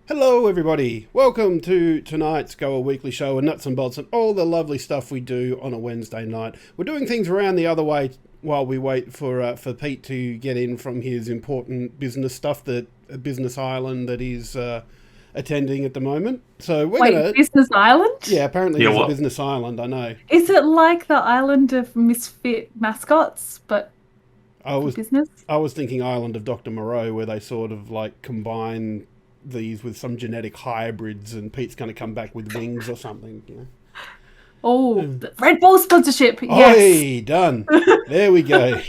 Hello, everybody. Welcome to tonight's GOA Weekly Show and nuts and bolts and all the lovely stuff we do on a Wednesday night. We're doing things around the other way while we wait for Pete to get in from his important business stuff, that business island that he's attending at the moment. So we're Wait, gonna, Business Island? yeah, apparently Yeah, there's a what? business island. I know. Is it like the island of misfit mascots, but I for was business? I was thinking Island of Dr. Moreau, where they sort of like combine these with some genetic hybrids, and Pete's going to come back with wings or something. You know. Oh, the Red Bull sponsorship. Yes. Oi, done. There we go.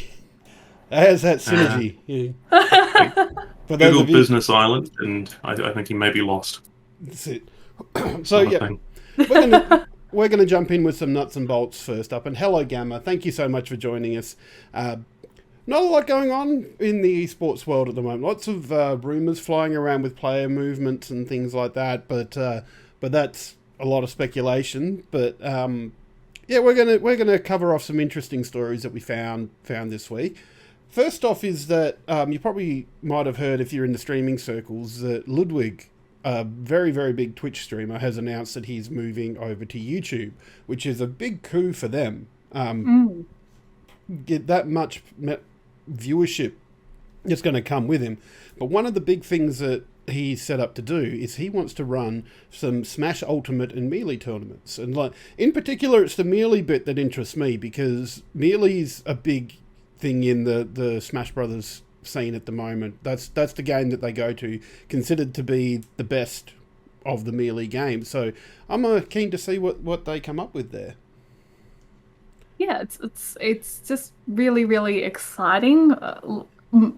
There's that Uh, synergy. Yeah. I For those Googled of you, Business Island, and I think he may be lost. that's it. It's So not a yeah, thing. we're gonna we're gonna jump in with some nuts and bolts first up. And hello, Gamma. Thank you so much for joining us. Not a lot going on in the esports world at the moment. Lots of rumors flying around with player movements and things like that. But that's a lot of speculation. But yeah, we're gonna cover off some interesting stories that we found this week. First off is that you probably might have heard, if you're in the streaming circles, that Ludwig, a very, very big Twitch streamer, has announced that he's moving over to YouTube, which is a big coup for them. Mm. Get that much viewership that's going to come with him. But one of the big things that he's set up to do is he wants to run some Smash Ultimate and Melee tournaments. And like in particular, it's the Melee bit that interests me, because Melee's a big thing in the Smash Brothers scene at the moment. That's the game that they go to, considered to be the best of the Melee games. So I'm keen to see what they come up with there. Yeah, it's just really exciting.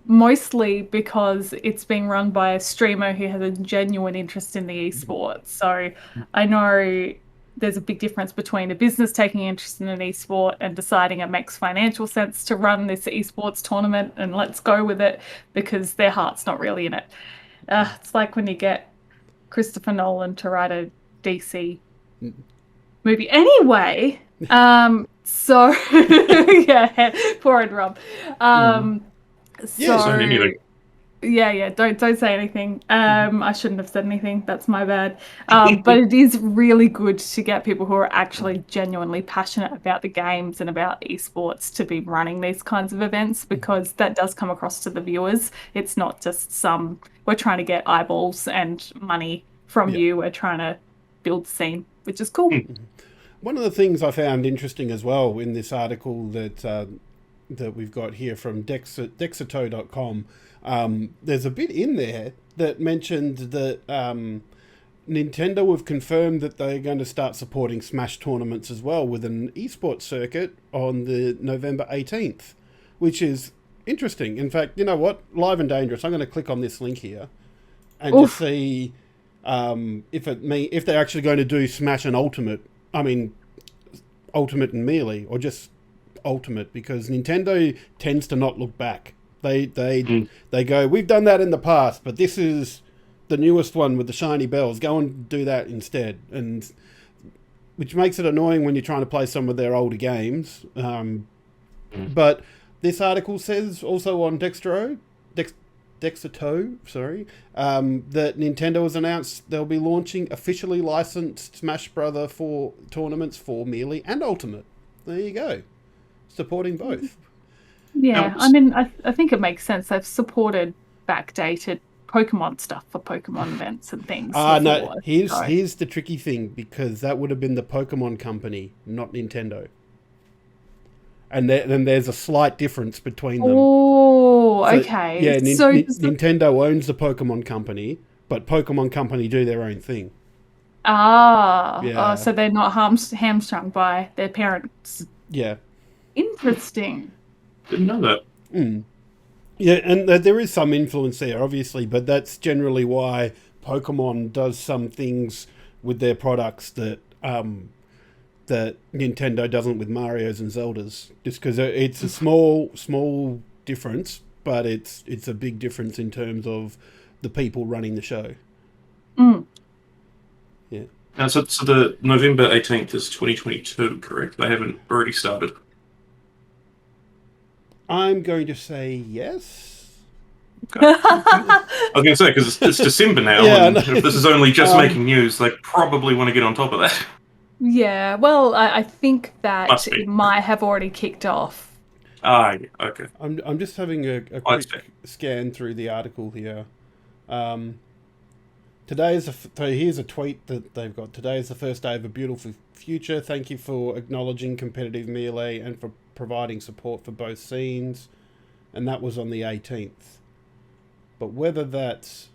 Mostly because it's being run by a streamer who has a genuine interest in the esports. So I know there's a big difference between a business taking interest in an esport and deciding it makes financial sense to run this esports tournament and let's go with it, because their heart's not really in it. It's like when you get Christopher Nolan to write a DC movie. Anyway, so yeah, poor Ed Rob. Mm. Um, Yeah, So so anything. yeah, don't say anything. I shouldn't have said anything. That's my bad. But it is really good to get people who are actually genuinely passionate about the games and about esports to be running these kinds of events, because that does come across to the viewers. It's not just we're trying to get eyeballs and money from yeah. you. We're trying to build the scene, which is cool. One of the things I found interesting as well in this article that we've got here from Dexito.com, there's a bit in there that mentioned that Nintendo have confirmed that they're going to start supporting Smash tournaments as well, with an esports circuit on the November 18th, which is interesting. In fact, you know what? Live and Dangerous. I'm going to click on this link here and just Oof. see if they're actually going to do Smash and Ultimate. I mean, Ultimate and Melee, or just Ultimate, because Nintendo tends to not look back. Mm. They go, we've done that in the past, but this is the newest one with the shiny bells. Go and do that instead, and which makes it annoying when you're trying to play some of their older games. But this article says also on Dexito, sorry, that Nintendo has announced they'll be launching officially licensed Smash Brother for tournaments for Melee and Ultimate. There you go, supporting both. Yeah, Now, I mean, I think it makes sense. They've supported backdated Pokemon stuff for Pokemon events and things Ah, no, before. So, here's the tricky thing, because that would have been the Pokemon company, not Nintendo, and then there's a slight difference between them. oh, So okay. yeah, So does the Nintendo owns the Pokemon company, but Pokemon company do their own thing. Yeah, so they're not hamstrung by their parents. yeah. Interesting. didn't know that. Mm. Yeah, and there is some influence there, obviously, but that's generally why Pokemon does some things with their products that Nintendo doesn't with Mario's and Zelda's. Just because it's a small difference, but it's a big difference in terms of the people running the show. Mm. Yeah, Now, so the November 18th is 2022, correct? They haven't already started. I'm going to say yes. Okay. I was going to say, because it's December now, Yeah, and I know. if this is only just making news, they probably want to get on top of that. Yeah, well, I think that Must it be. might have already kicked off. Yeah, okay. I'm just having a I expect. quick scan through the article here. Today is so here's a tweet that they've got. Today is the first day of a beautiful future. Thank you for acknowledging competitive melee and for providing support for both scenes. And that was on the 18th. But whether that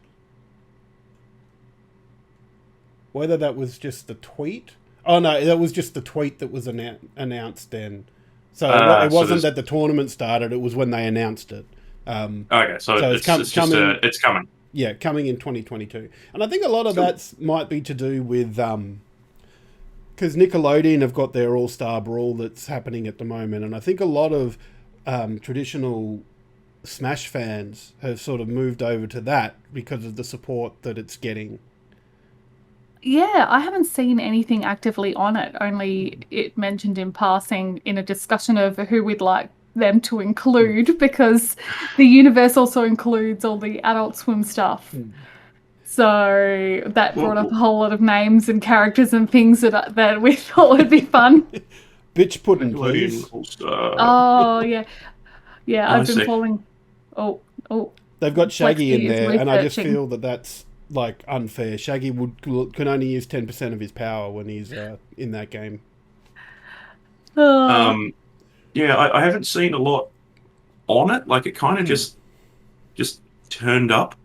was just the tweet. Oh no, that was just the tweet that was announced then. So it wasn't that the tournament started. It was when they announced it. Okay, so it's coming. it's coming. Yeah, coming in 2022. And I think a lot of that might be to do with because Nickelodeon have got their All-Star Brawl that's happening at the moment, and I think a lot of traditional Smash fans have sort of moved over to that because of the support that it's getting. Yeah, I haven't seen anything actively on it, only it mentioned in passing in a discussion of who we'd like them to include, because the universe also includes all the Adult Swim stuff. So that brought up a whole lot of names and characters and things that we thought would be fun. Bitch pudding, please. Oh, yeah. Yeah, I've been see. following... Oh. They've got Shaggy Lexi in is there, and I just researching. feel that that's like unfair. Shaggy can only use 10% of his power when he's in that game. Yeah, I haven't seen a lot on it. Like, it kind of just turned up.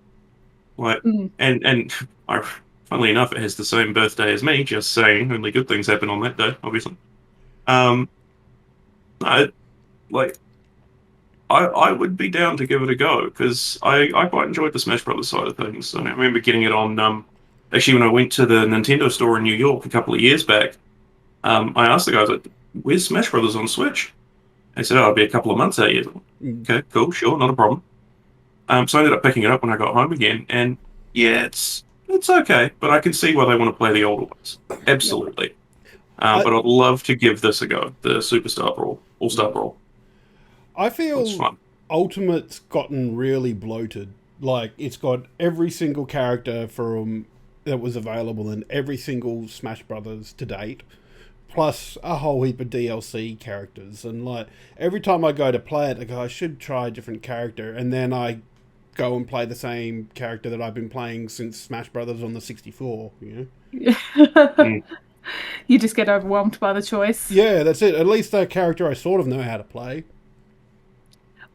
Like, and funnily enough, it has the same birthday as me. Just saying, only good things happen on that day, obviously. I would be down to give it a go, because I quite enjoyed the Smash Brothers side of things. And I remember getting it on actually when I went to the Nintendo store in New York a couple of years back. I asked the guys, like, "Where's Smash Brothers on Switch?" They said, "Oh, it'll be a couple of months out yet." Okay, cool, sure, not a problem. So I ended up picking it up when I got home again, and yeah, it's okay, but I can see why they want to play the older ones. Absolutely. But I'd love to give this a go, the Superstar Brawl, All-Star Brawl. I feel It's fun. Ultimate's gotten really bloated. Like, it's got every single character that was available in every single Smash Brothers to date, plus a whole heap of DLC characters. And like, every time I go to play it, I go, I should try a different character, and then I go and play the same character that I've been playing since Smash Brothers on the 64, you know? You just get overwhelmed by the choice. Yeah, that's it. At least a character I sort of know how to play.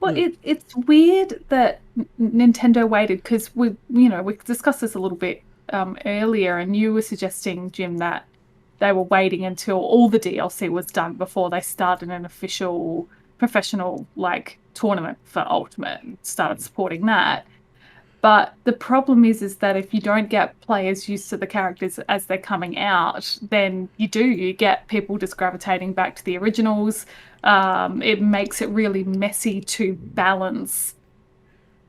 Well, it's weird that Nintendo waited, because we discussed this a little bit earlier, and you were suggesting, Jim, that they were waiting until all the DLC was done before they started an official professional tournament for Ultimate and started supporting that. But the problem is that if you don't get players used to the characters as they're coming out, then you get people just gravitating back to the originals. It makes it really messy to balance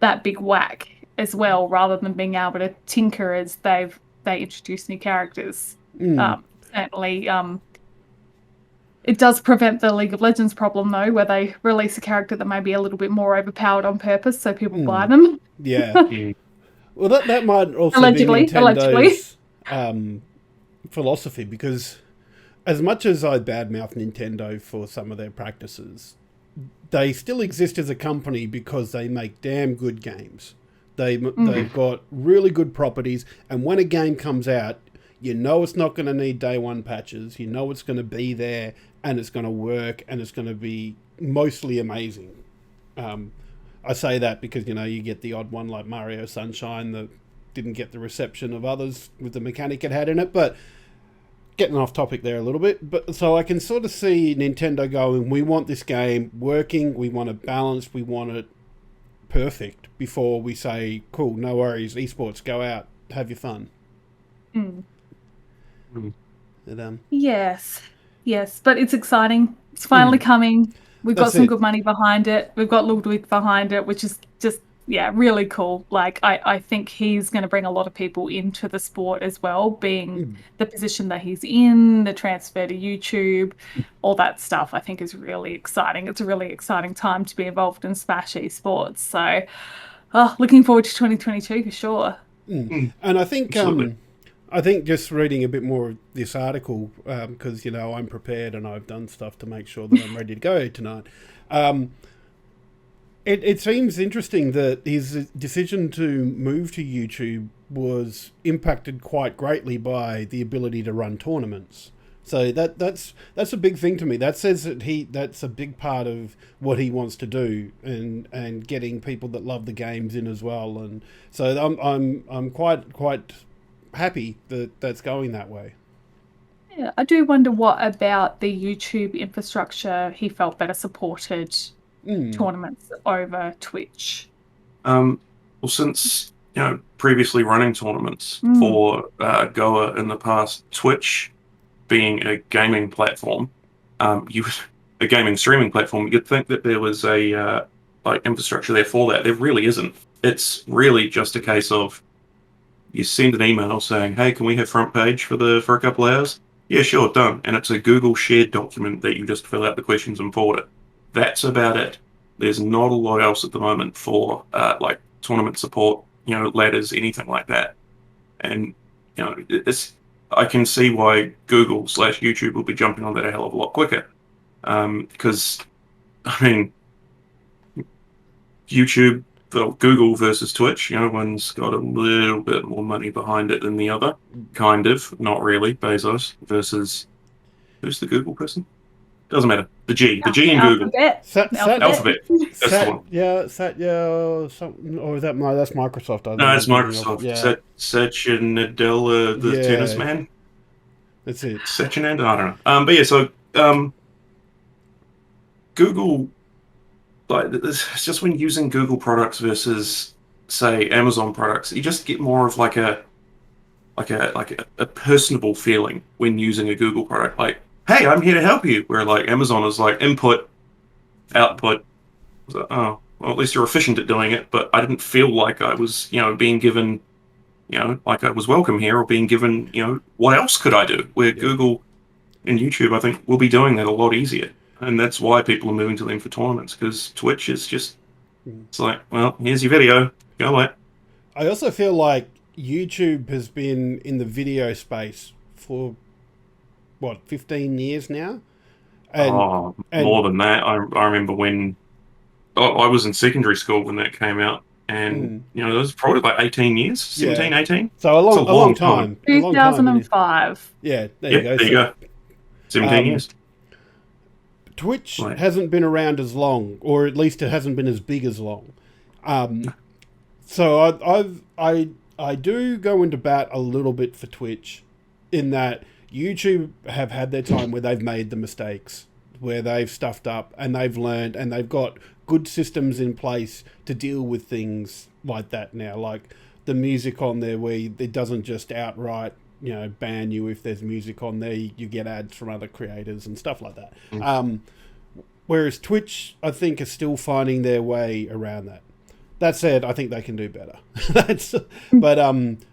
that big whack as well, rather than being able to tinker as they introduce new characters. Certainly, it does prevent the League of Legends problem, though, where they release a character that may be a little bit more overpowered on purpose, so people buy them. Yeah. Well, that might also Allegedly. be Nintendo's philosophy, because as much as I badmouth Nintendo for some of their practices, they still exist as a company because they make damn good games. They've got really good properties, and when a game comes out, you know it's not going to need day one patches. You know it's going to be there, and it's going to work, and it's going to be mostly amazing. I say that because, you get the odd one like Mario Sunshine that didn't get the reception of others with the mechanic it had in it, but getting off topic there a little bit. But so I can sort of see Nintendo going, we want this game working, we want it balanced, we want it perfect before we say, cool, no worries, esports, go out, have your fun. And, Yes, but it's exciting. It's finally coming. We've got some good money behind it. We've got Ludwig behind it, which is just, really cool. Like, I think he's going to bring a lot of people into the sport as well, being the position that he's in, the transfer to YouTube, all that stuff, I think is really exciting. It's a really exciting time to be involved in Smash esports. So looking forward to 2022 for sure. And I think Absolutely. I think just reading a bit more of this article, because I'm prepared and I've done stuff to make sure that I'm ready to go tonight. It seems interesting that his decision to move to YouTube was impacted quite greatly by the ability to run tournaments. So that's a big thing to me. That says that that's a big part of what he wants to do, and getting people that love the games in as well. And so I'm quite happy that that's going that way. Yeah, I do wonder what about the YouTube infrastructure he felt better supported tournaments over Twitch. Well, since previously running tournaments for GOA in the past, Twitch being a gaming platform, a gaming streaming platform, you'd think that there was a infrastructure there for that. There really isn't. It's really just a case of you send an email saying, "Hey, can we have front page for a couple hours?" Yeah, sure, done. And it's a Google shared document that you just fill out the questions and forward it. That's about it. There's not a lot else at the moment for tournament support, ladders, anything like that. And I can see why Google/YouTube will be jumping on that a hell of a lot quicker. Because I mean, Google versus Twitch, one's got a little bit more money behind it than the other. Kind of, not really. Bezos versus who's the Google person? Doesn't matter. The G in Google. Alphabet. That's the one. Satya, something, or is that's Microsoft? No, it's Microsoft. Yeah. Satya Nadella, the tennis man. That's it. Satyanand? I don't know. But yeah, so Google, it's just when using Google products versus, say, Amazon products, you just get more of like a personable feeling when using a Google product. Like, hey, I'm here to help you. Where like Amazon is like input, output. So, oh, well, at least you're efficient at doing it. But I didn't feel like I was, being given, like I was welcome here, or being given, what else could I do? Where Google and YouTube, I think, will be doing that a lot easier. And that's why people are moving to them for tournaments, because Twitch is just, it's like, well, here's your video, go away. I also feel like YouTube has been in the video space for, 15 years now? And more than that. I remember when I was in secondary school when that came out, and, it was probably like 18 years, 17, 18. So a long time. 2005. Yeah, there you go. There you go. 17 years. Twitch hasn't been around as long, or at least it hasn't been as big as long. So I do go into bat a little bit for Twitch, in that YouTube have had their time where they've made the mistakes, where they've stuffed up and they've learned, and they've got good systems in place to deal with things like that now, like the music on there, where it doesn't just outright ban you if there's music on there. You get ads from other creators and stuff like that. Whereas Twitch, I think, is still finding their way around that. That said, I think they can do better.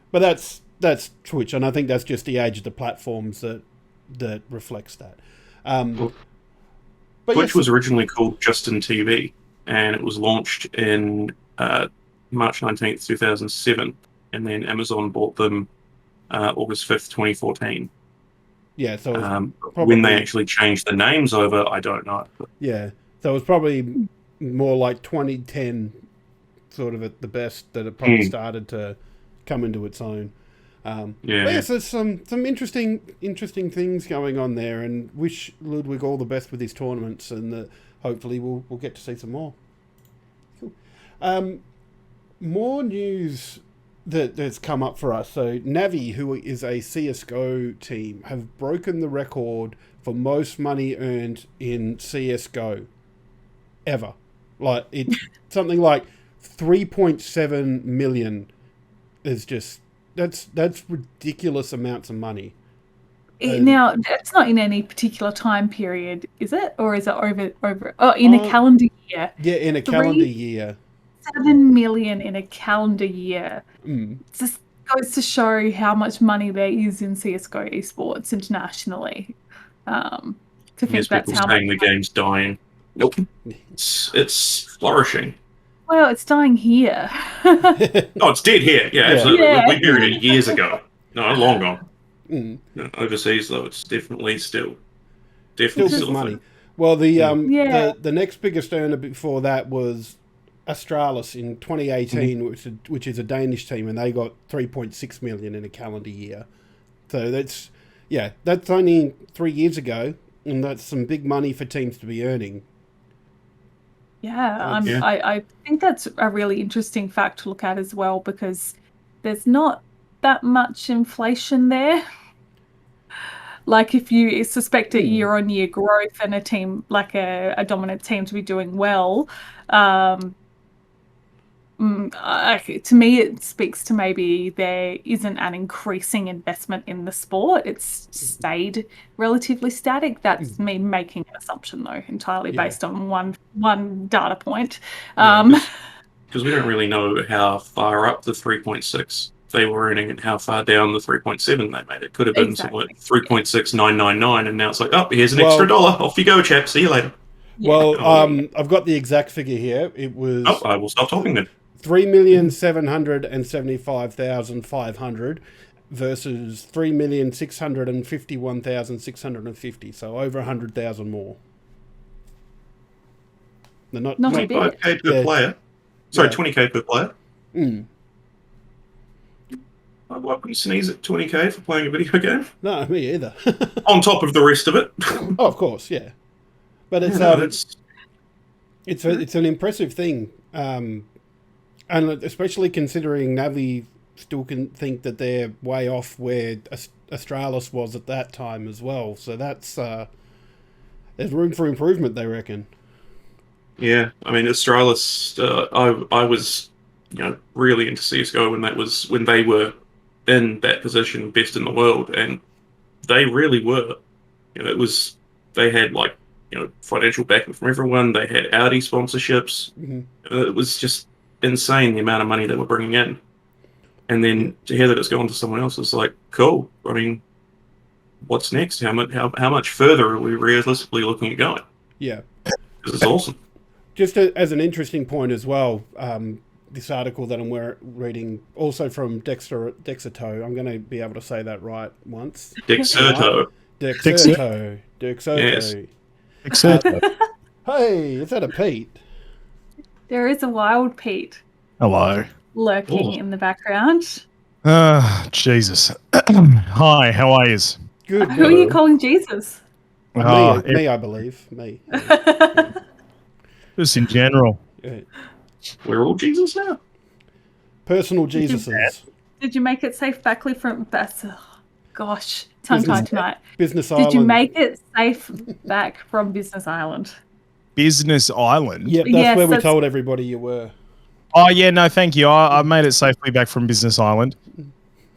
But that's Twitch, and I think that's just the age of the platforms that reflects that. But Twitch was originally called Justin TV, and it was launched in March 19th, 2007, and then Amazon bought them August 5th, 2014. Yeah, so when they actually changed the names over, I don't know. Yeah, so it was probably more like 2010, sort of at the best, that it probably started to come into its own. But yes, there's some interesting things going on there, and wish Ludwig all the best with his tournaments, and hopefully we'll get to see some more. Cool. More news that's come up for us. So Navi, who is a CSGO team, have broken the record for most money earned in CSGO ever. Like, it's something like 3.7 million is just, that's ridiculous amounts of money. Now, that's not in any particular time period, is it? Or is it over in a calendar year? Yeah, in a calendar year. 7 million in a calendar year. It just goes to show how much money there is in CSGO esports internationally. To think that's people how saying much the game's dying. Nope. It's flourishing. Well, it's dying here. Oh, it's dead here. Yeah, absolutely. Yeah. We buried it years ago. No, long gone. Mm. No, overseas though, it's definitely still Still still big a money. thing. Well, Yeah. the next biggest earner before that was Astralis in 2018, which is a Danish team, and they got 3.6 million in a calendar year. So that's only 3 years ago, and that's some big money for teams to be earning. Yeah, Yeah. I think that's a really interesting fact to look at as well, because there's not that much inflation there. Like if you suspect a year-on-year growth and a team like a dominant team to be doing well, to me it speaks to maybe there isn't an increasing investment in the sport. It's stayed relatively static. That's me making an assumption though, entirely based on one data point. Because we don't really know how far up the 3.6 they were earning and how far down the 3.7 they made. It could have been something like 3.6999, and now it's like, oh, here's an extra $1. Off you go, chap. See you later. Yeah. Well, I've got the exact figure here. It was Oh, I will stop talking then. 3,775,500 versus 3,651,650. So over 100,000 more. They're not Not a bit. 25k per player. Sorry, Yeah. 20k per player. Mm. I wouldn't sneeze at 20k for playing a video game. No, me either. On top of the rest of it. Oh, of course, yeah. But it's it's an impressive thing, and especially considering Navi still can think that they're way off where Astralis was at that time as well. So that's there's room for improvement, they reckon. Yeah, I mean, Astralis, I was, really into CSGO when they were in that position, best in the world, and they really were. They had financial backing from everyone. They had Audi sponsorships. Mm-hmm. It was just insane the amount of money they were bringing in, and then to hear that it's gone to someone else is like, cool. I mean, what's next? How much further are we realistically looking at going? Yeah, because it's awesome. Just as an interesting point as well, this article that I'm reading, also from Dexerto, I'm going to be able to say that right once. Dexerto. Dexerto. Yes. Hey, is that a Pete? There is a wild Pete Hello. lurking in the background. Jesus. Hi, how are you? Good. Who are you calling Jesus? Me, I believe. Me. Just in general. Yeah. We're all Jesus now. Personal Jesuses. Did you make it safe back from gosh, tongue-tied tonight. Business Island. Did you make it safe back from Business Island? Business Island? Yeah, that's where we told everybody you were. Oh, yeah, no, thank you. I made it safely back from Business Island.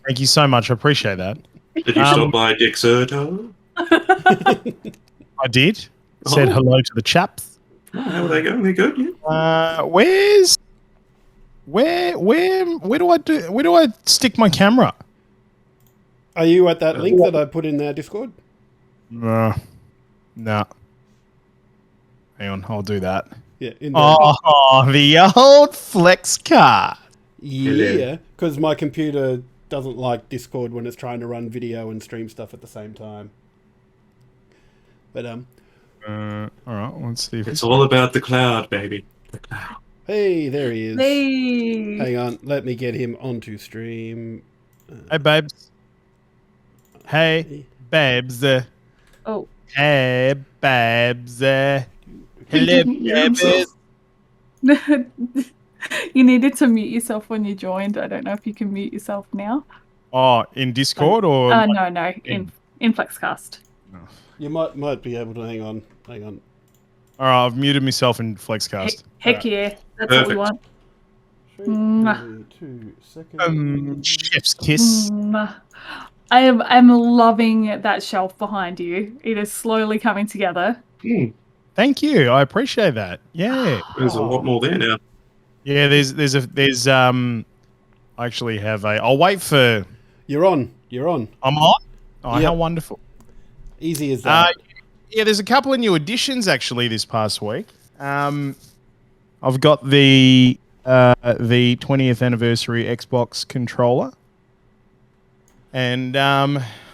Thank you so much. I appreciate that. Did you stop by Dexerto? I did. Said hello to the chaps. Oh, how are they going? They're good, yeah? Where do I stick my camera? Are you at that link that I put in our Discord? No. Hang on, I'll do that. Yeah. The old flex card. Yeah, because my computer doesn't like Discord when it's trying to run video and stream stuff at the same time. But all right, let's see if it's all about the cloud, baby. The cloud. Hey, there he is. Hey. Hang on, let me get him onto stream. Hey, babes. Hey, babes. Oh. Hey, babes. Hello, babes. You needed to mute yourself when you joined. I don't know if you can mute yourself now. Oh, in Discord or? No, in Flexcast. You might be able to hang on. All right, I've muted myself in Flexcast. Heck yeah, that's what we want. 2 seconds. Chef's kiss. I'm loving that shelf behind you. It is slowly coming together. Thank you. I appreciate that. Yeah. There's a lot more there now. Yeah, there's I actually have I'll wait for. You're on. I'm on? Oh, Yep. How wonderful. Easy as that. Yeah, there's a couple of new additions actually this past week. I've got the the 20th anniversary Xbox controller. And I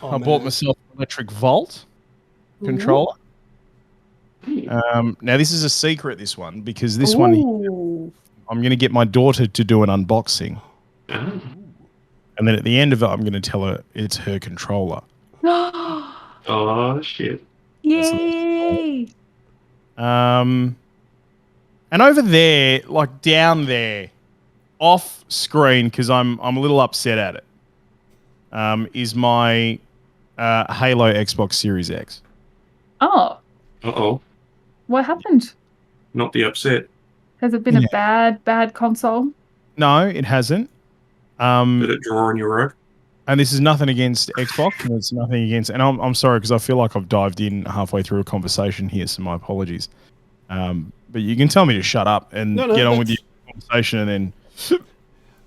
bought myself an electric Volt controller. Now, this is a secret, this one, because this one, I'm going to get my daughter to do an unboxing. And then at the end of it, I'm going to tell her it's her controller. Oh, shit. Yay! And over there, like down there, off screen, because I'm a little upset at it, is my Halo Xbox Series X. Oh. Uh-oh. What happened? Not the upset. Has it been a bad console? No, it hasn't. Did it draw on your rope? And this is nothing against Xbox, and it's nothing against. And I'm sorry because I feel like I've dived in halfway through a conversation here, so my apologies. But you can tell me to shut up and get on with your conversation, and then.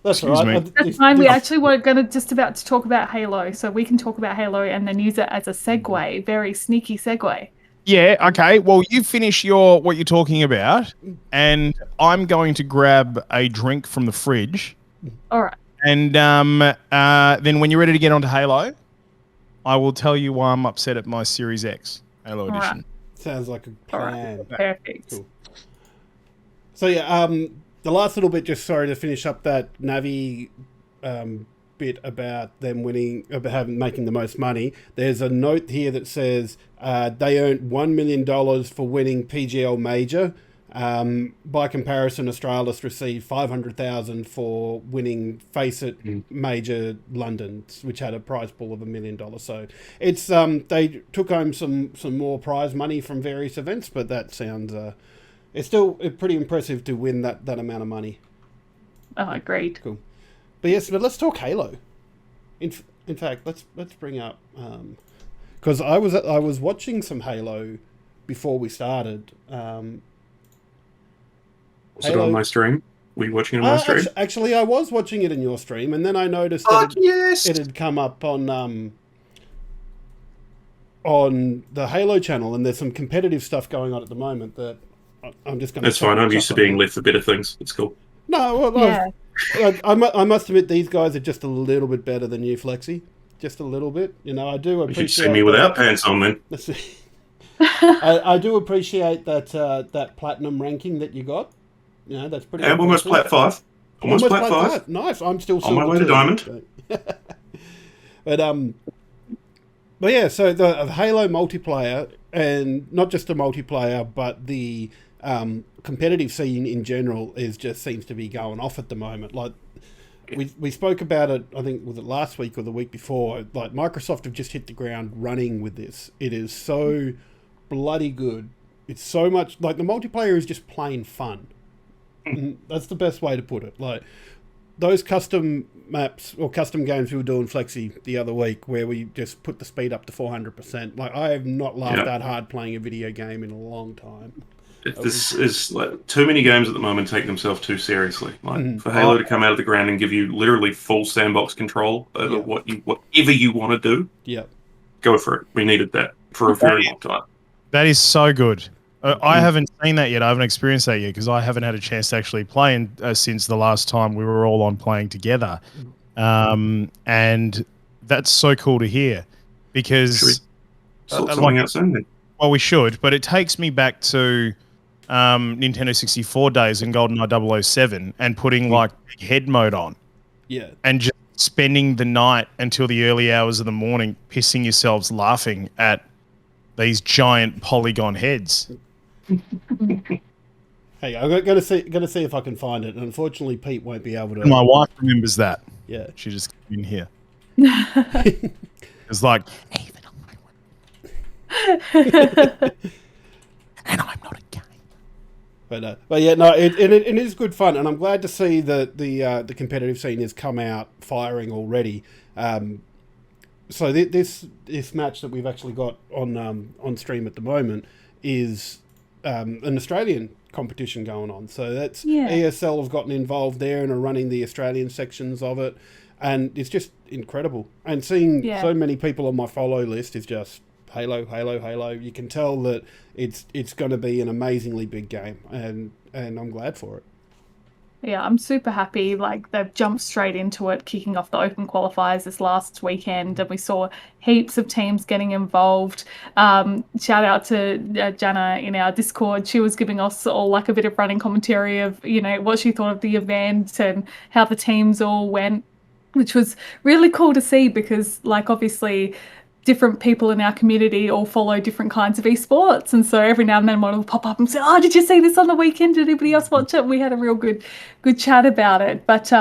That's right. That's fine. We actually were just about to talk about Halo, so we can talk about Halo and then use it as a segue, very sneaky segue. Yeah. Okay. Well, you finish what you're talking about, and I'm going to grab a drink from the fridge. All right. And then when you're ready to get onto Halo, I will tell you why I'm upset at my Series X Halo Edition. Right. Sounds like a plan. Right. Perfect. Cool. So yeah, the last little bit, just sorry to finish up that Navi bit about them winning, about making the most money. There's a note here that says they earned $1 million for winning PGL Major. By comparison, Australis received $500,000 for winning Face It Major London, which had a prize pool of $1 million. So it's they took home some more prize money from various events, but that sounds it's still pretty impressive to win that amount of money. Oh, great. Cool. But yes, but let's talk Halo. In fact, let's bring up because I was watching some Halo before we started. Was it on my stream? Were you watching it on my stream? Actually, I was watching it in your stream, and then I noticed that it had come up on the Halo channel, and there's some competitive stuff going on at the moment that I'm just going to... That's fine. I'm used to being left for better things. It's cool. No, well, I must admit, these guys are just a little bit better than you, Flexi. Just a little bit. You know, I do appreciate... You should see me without pants on, then. I do appreciate that platinum ranking that you got. You know, that's pretty... almost plat 5. Almost plat 5. Nice. I'm still on my way to diamond. But yeah, so the Halo multiplayer, and not just the multiplayer, but the competitive scene in general seems to be going off at the moment. Like we spoke about it, I think was it last week or the week before. Like Microsoft have just hit the ground running with this. It is so bloody good. It's so much like the multiplayer is just plain fun. And that's the best way to put it. Like those custom maps or custom games we were doing, Flexi, the other week, where we just put the speed up to 400%. Like I have not laughed that hard playing a video game in a long time. This is like too many games at the moment take themselves too seriously. Like for Halo to come out of the ground and give you literally full sandbox control over whatever you want to do. Go for it. We needed that for a very long time. That is so good. I haven't seen that yet. I haven't experienced that yet because I haven't had a chance to actually play since the last time we were all on playing together. And that's so cool to hear because... Sort something out soon then. Well, we should, but it takes me back to Nintendo 64 days and GoldenEye 007 and putting like big head mode on. Yeah. And just spending the night until the early hours of the morning pissing yourselves laughing at these giant polygon heads. Hey, I'm going to see if I can find it. And unfortunately, Pete won't be able to. My wife remembers that. Yeah. She just came in here. It's like, even and I'm not a gay. But yeah, no, it is good fun, and I'm glad to see that the competitive scene has come out firing already. So this match that we've actually got on stream at the moment is an Australian competition going on. So that's ESL have gotten involved there and are running the Australian sections of it, and it's just incredible. And seeing so many people on my follow list is just Halo, Halo, Halo. You can tell that it's going to be an amazingly big game, and I'm glad for it. Yeah, I'm super happy. Like they've jumped straight into it, kicking off the Open qualifiers this last weekend, and we saw heaps of teams getting involved. Shout out to Jana in our Discord. She was giving us all like a bit of running commentary of what she thought of the event and how the teams all went, which was really cool to see because like obviously different people in our community all follow different kinds of esports, and so every now and then one will pop up and say, "Oh, did you see this on the weekend? Did anybody else watch it?" We had a real good chat about it. But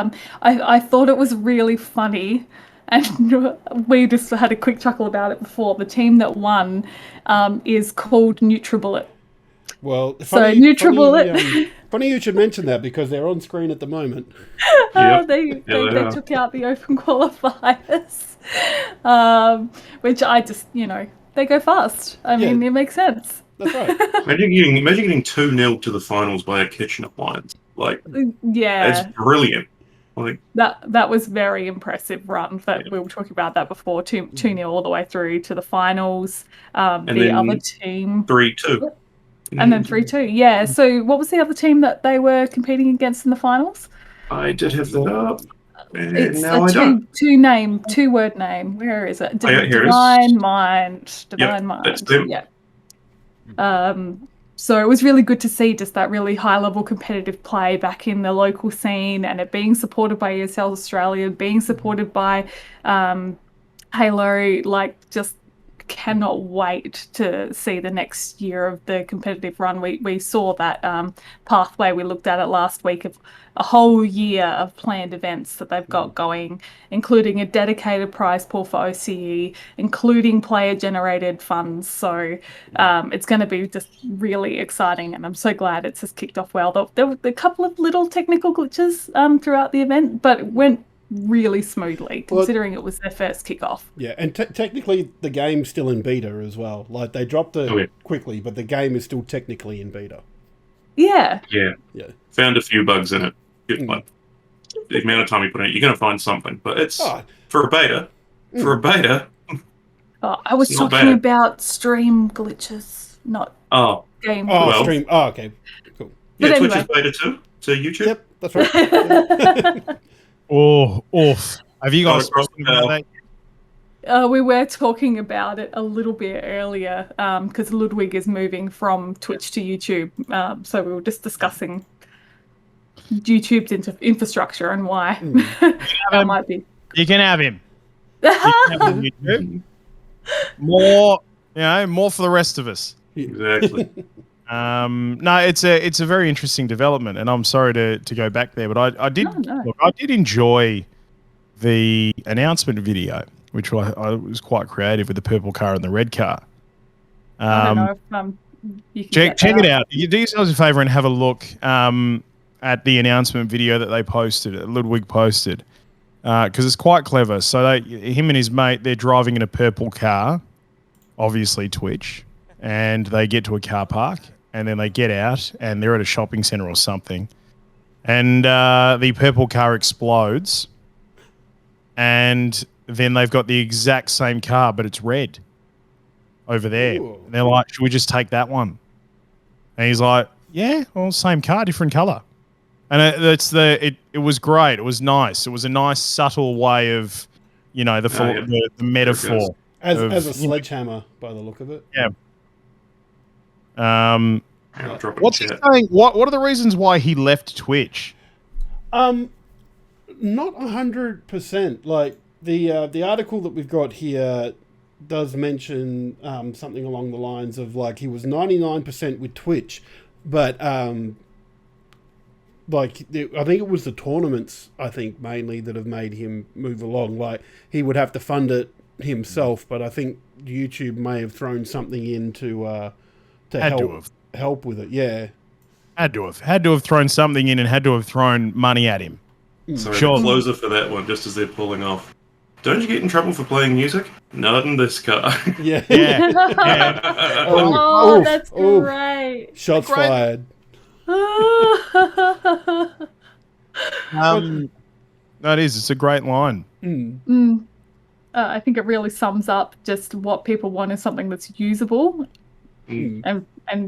I thought it was really funny, and we just had a quick chuckle about it before. The team that won is called NutriBullet. Well, funny you should mention that because they're on screen at the moment. They took out the Open qualifiers, which I just, they go fast. I mean, it makes sense. That's right. Imagine getting 2-0 to the finals by a kitchen appliance. Like, yeah, it's brilliant. Like that was very impressive run. We were talking about that before. 2-0 all the way through to the finals. The other team 3-2. Yep. And then 3-2. Yeah. So what was the other team that they were competing against in the finals? I did have that up. It's now a two-word name. Where is it? Divine Mind. Divine Mind. That's them. Yeah. So it was really good to see just that really high-level competitive play back in the local scene, and it being supported by ESL Australia, being supported by Halo. Like, just cannot wait to see the next year of the competitive run. We saw that pathway. We looked at it last week of a whole year of planned events that they've got going, including a dedicated prize pool for OCE, including player generated funds. So it's going to be just really exciting, and I'm so glad it's just kicked off well. There were a couple of little technical glitches throughout the event, but it went really smoothly considering it was their first kickoff. Yeah, and technically the game's still in beta as well. Like they dropped it quickly, but the game is still technically in beta. Yeah. Found a few bugs in it. Like, the amount of time you put in it, you're going to find something. But it's for a beta. For a beta. I was talking about stream glitches, not game. Stream. Oh, okay, cool. Yeah, Twitch is beta too. To YouTube. Yep, that's right. Have you guys spoken about that? We were talking about it a little bit earlier because Ludwig is moving from Twitch to YouTube. So we were just discussing YouTube's infrastructure and why that might be. You can have him. YouTube. More for the rest of us. Exactly. No, it's a very interesting development, and I'm sorry to go back there, but I did enjoy the announcement video, which I was quite creative with the purple car and the red car. I don't know if you can check it out. You do yourselves a favor and have a look at the announcement video that they posted, that Ludwig posted, because it's quite clever. So him and his mate, they're driving in a purple car, obviously Twitch, and they get to a car park. And then they get out and they're at a shopping centre or something. And the purple car explodes. And then they've got the exact same car, but it's red over there. And they're like, should we just take that one? And he's like, yeah, well, same car, different colour. And it was great. It was nice. It was a nice, subtle way of, the metaphor. As a sledgehammer, by the look of it. Yeah. What's he saying? What are the reasons why he left Twitch? Not 100%. Like the article that we've got here does mention something along the lines of like he was 99% with Twitch, but I think it was the tournaments. I think mainly that have made him move along. Like he would have to fund it himself, but I think YouTube may have thrown something in to help with it. Yeah, had to have thrown something in and had to have thrown money at him. Sorry, the closer for that one, just as they're pulling off. Don't you get in trouble for playing music? Not in this car. Yeah. That's great. Shots fired. That is. It's a great line. I think it really sums up just what people want is something that's usable and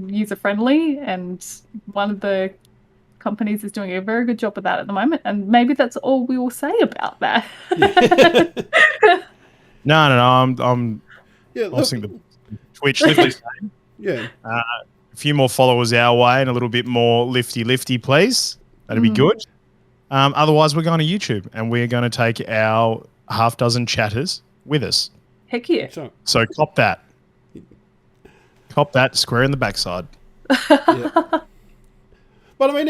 user friendly. And one of the companies is doing a very good job of that at the moment, and maybe that's all we will say about that. No. I'm look, the Twitch lifty. Yeah. A few more followers our way and a little bit more lifty, please. That'd be good. Otherwise, we're going to YouTube and we're going to take our half dozen chatters with us. Heck yeah. So cop that. Cop that square in the backside. Yeah. But I mean,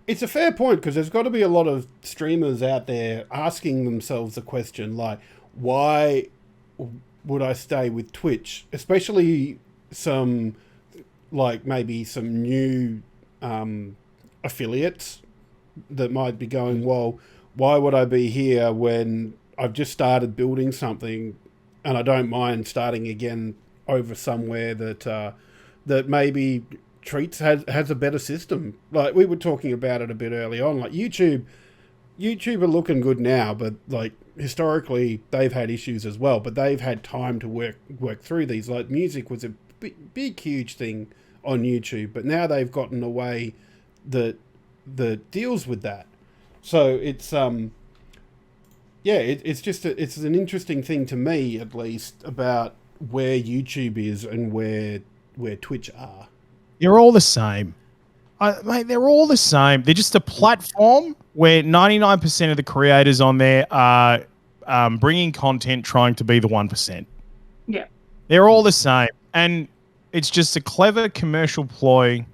it's a fair point, because there's got to be a lot of streamers out there asking themselves the question, like, why would I stay with Twitch? Especially some, like, maybe some new affiliates that might be going, well, why would I be here when I've just started building something and I don't mind starting again over somewhere that maybe has a better system. Like, we were talking about it a bit early on, like YouTube are looking good now, but like historically they've had issues as well, but they've had time to work through these. Like, music was a big huge thing on YouTube, but now they've gotten a way that deals with that. So it's it's an interesting thing to me, at least, about where YouTube is and where Twitch are. You're all the same. Mate, they're all the same. They're just a platform where 99% of the creators on there are bringing content, trying to be the 1%. Yeah. They're all the same. And it's just a clever commercial ploy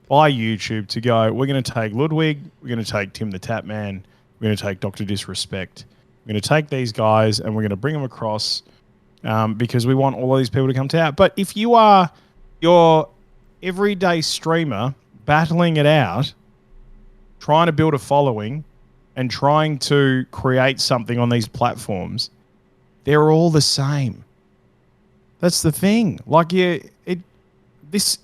by YouTube to go, we're going to take Ludwig, we're going to take Tim the Tap Man, we're going to take Dr. Disrespect. We're going to take these guys and we're going to bring them across because we want all of these people to come to out. But if you are your everyday streamer battling it out, trying to build a following and trying to create something on these platforms, they're all the same. That's the thing. Like, this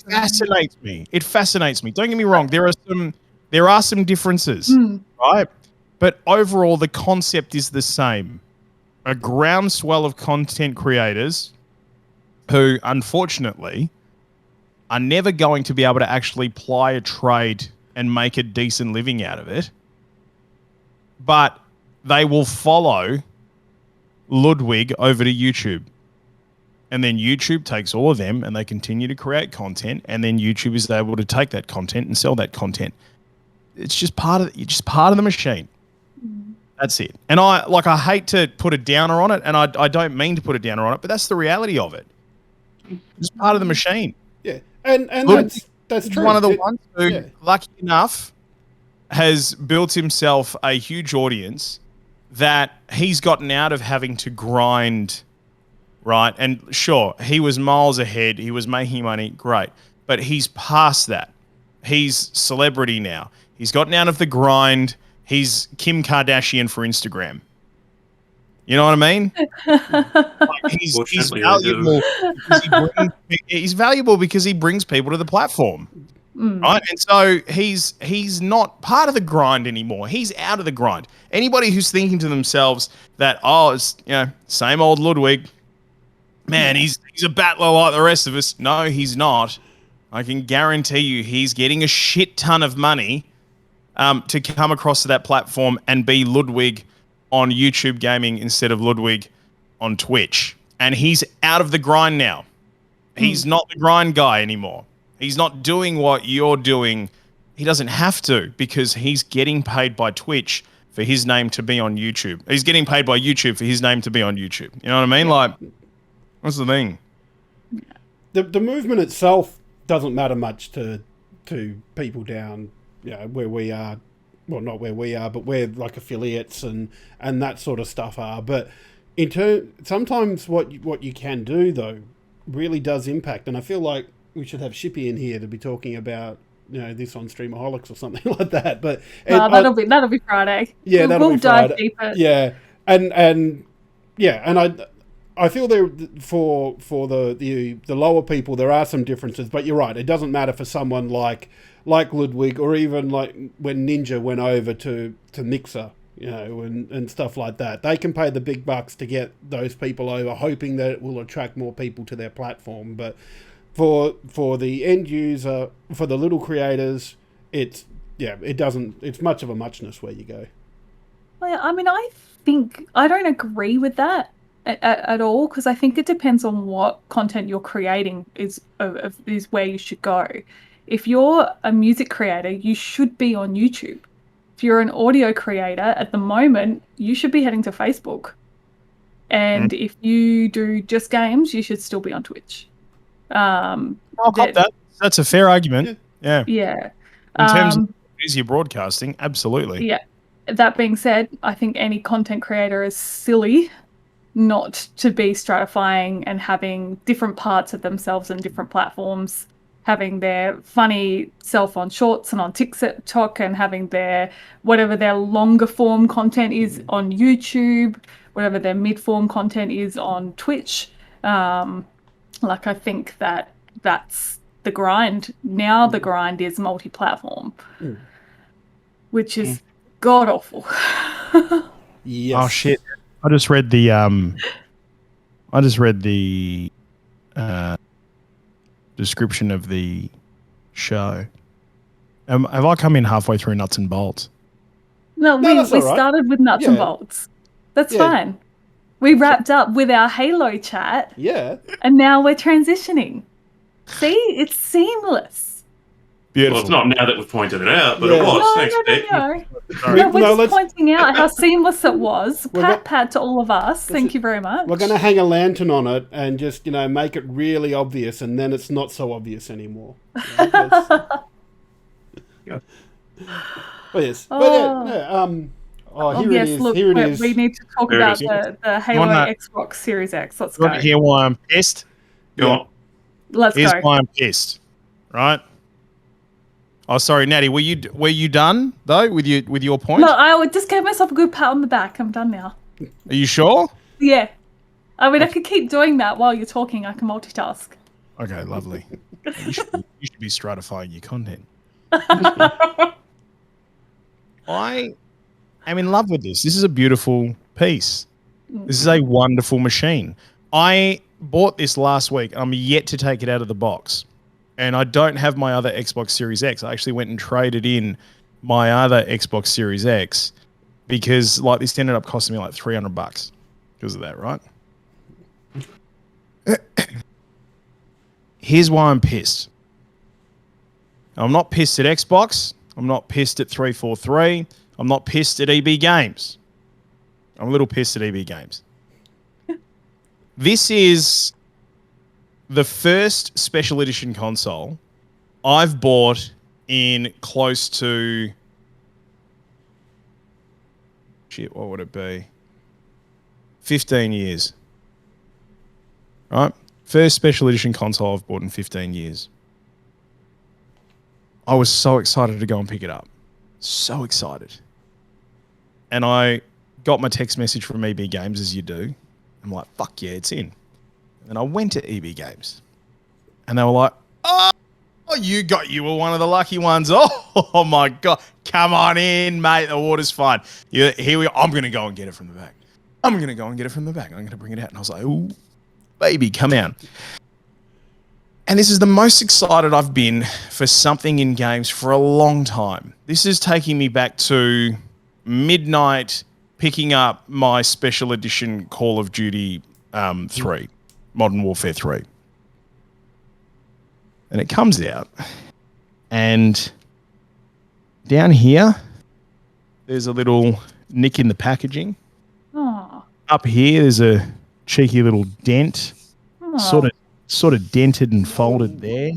fascinates me. It fascinates me. Don't get me wrong. There are some differences, right? But overall, the concept is the same. A groundswell of content creators who, unfortunately, are never going to be able to actually ply a trade and make a decent living out of it. But they will follow Ludwig over to YouTube. And then YouTube takes all of them and they continue to create content, and then YouTube is able to take that content and sell that content. It's just part of the machine. That's it. And I hate to put a downer on it, and I don't mean to put a downer on it, but that's the reality of it. It's part of the machine. Yeah. And that's true. One of the ones who, lucky enough, has built himself a huge audience that he's gotten out of having to grind, right? And sure, he was miles ahead. He was making money. Great. But he's past that. He's celebrity now. He's gotten out of the grind. He's Kim Kardashian for Instagram. You know what I mean? Like, he's valuable. He's valuable because he brings people to the platform, right? And so he's not part of the grind anymore. He's out of the grind. Anybody who's thinking to themselves that, it's same old Ludwig, man, he's a battler like the rest of us. No, he's not. I can guarantee you, he's getting a shit ton of money to come across to that platform and be Ludwig on YouTube gaming instead of Ludwig on Twitch. And he's out of the grind now. He's not the grind guy anymore. He's not doing what you're doing. He doesn't have to, because he's getting paid by Twitch for his name to be on YouTube. He's getting paid by YouTube for his name to be on YouTube. You know what I mean? Like, what's the thing? The movement itself doesn't matter much to people down, where we are. Well, not where we are, but where like affiliates and that sort of stuff are. But sometimes what you can do though really does impact. And I feel like we should have Shippy in here to be talking about this on Streamaholics or something like that. But that'll be Friday. Yeah, we'll dive deeper. Yeah, and I feel there for the lower people there are some differences, but you're right. It doesn't matter for someone like Ludwig, or even like when Ninja went over to Mixer, and stuff like that. They can pay the big bucks to get those people over, hoping that it will attract more people to their platform. But for the end user, for the little creators, it doesn't. It's much of a muchness where you go. Well, I mean, I think I don't agree with that at all, because I think it depends on what content you're creating is where you should go. If you're a music creator, you should be on YouTube. If you're an audio creator at the moment, you should be heading to Facebook. And if you do just games, you should still be on Twitch. I'll cop that. That's a fair argument. Yeah. Yeah. In terms of easier broadcasting, absolutely. Yeah. That being said, I think any content creator is silly not to be stratifying and having different parts of themselves on different platforms, having their funny self on Shorts and on TikTok, and having their whatever their longer form content is on YouTube, whatever their mid form content is on Twitch. Like, I think that's the grind. Now the grind is multi-platform, which is god awful. Yes. Oh shit! I just read the description of the show. Have I come in halfway through nuts and bolts? No, we started with nuts and bolts. That's fine. We wrapped up with our Halo chat. Yeah. And now we're transitioning. See? It's seamless. Beautiful. Well, it's not now that we've pointed it out, but it was. Thanks, Beck. No, we're just pointing out how seamless it was. Pat to all of us. Thank you very much. We're going to hang a lantern on it and just, make it really obvious, and then it's not so obvious anymore. Oh, yes. Here it is. Look, here it is. We need to talk about the Halo Xbox Series X. Let's go. Hear why I'm pissed? Go on. Here's why I'm pissed. Right? Oh, sorry, Natty. Were you done though with your point? No, I just gave myself a good pat on the back. I'm done now. Are you sure? Yeah. I mean, I could keep doing that while you're talking. I can multitask. Okay, lovely. You should be stratifying your content. I am in love with this. This is a beautiful piece. This is a wonderful machine. I bought this last week. I'm yet to take it out of the box. And I don't have my other Xbox Series X. I actually went and traded in my other Xbox Series X because this ended up costing me like $300 because of that, right? Here's why I'm pissed. I'm not pissed at Xbox. I'm not pissed at 343. I'm not pissed at EB Games. I'm a little pissed at EB Games. This is the first special edition console I've bought in close to... Shit, what would it be? 15 years. Right? First special edition console I've bought in 15 years. I was so excited to go and pick it up. So excited. And I got my text message from EB Games, as you do. I'm like, fuck yeah, it's in. And I went to EB Games. And they were like, oh, you were one of the lucky ones. Oh my God. Come on in, mate. The water's fine. Here we go. I'm going to go and get it from the back. I'm going to bring it out. And I was like, ooh, baby, come out. And this is the most excited I've been for something in games for a long time. This is taking me back to midnight, picking up my special edition Call of Duty 3, Modern Warfare 3. And it comes out, and down here, there's a little nick in the packaging. Aww. Up here, there's a cheeky little dent, sort of dented and folded there.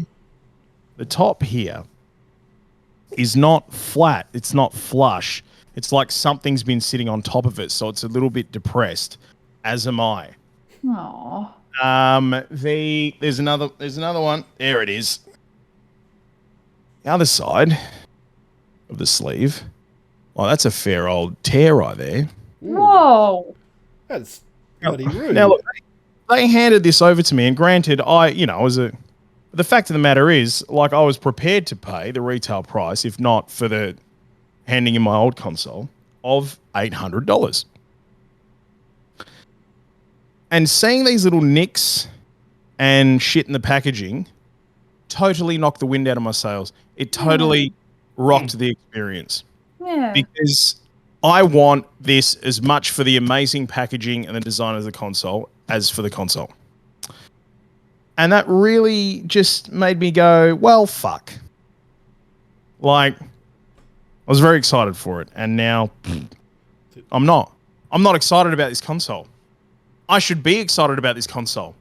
The top here is not flat. It's not flush. It's like something's been sitting on top of it, so it's a little bit depressed, as am I. Aww. There's another one. There it is. The other side of the sleeve. Oh, that's a fair old tear right there. Whoa. That's bloody rude. Now look, they handed this over to me, and granted, the fact of the matter is, I was prepared to pay the retail price, if not for the handing in my old console, of $800. And seeing these little nicks and shit in the packaging totally knocked the wind out of my sails. It totally rocked the experience. Yeah. Because I want this as much for the amazing packaging and the design of the console as for the console. And that really just made me go, well, fuck. Like, I was very excited for it, and now I'm not. I'm not excited about this console. I should be excited about this console.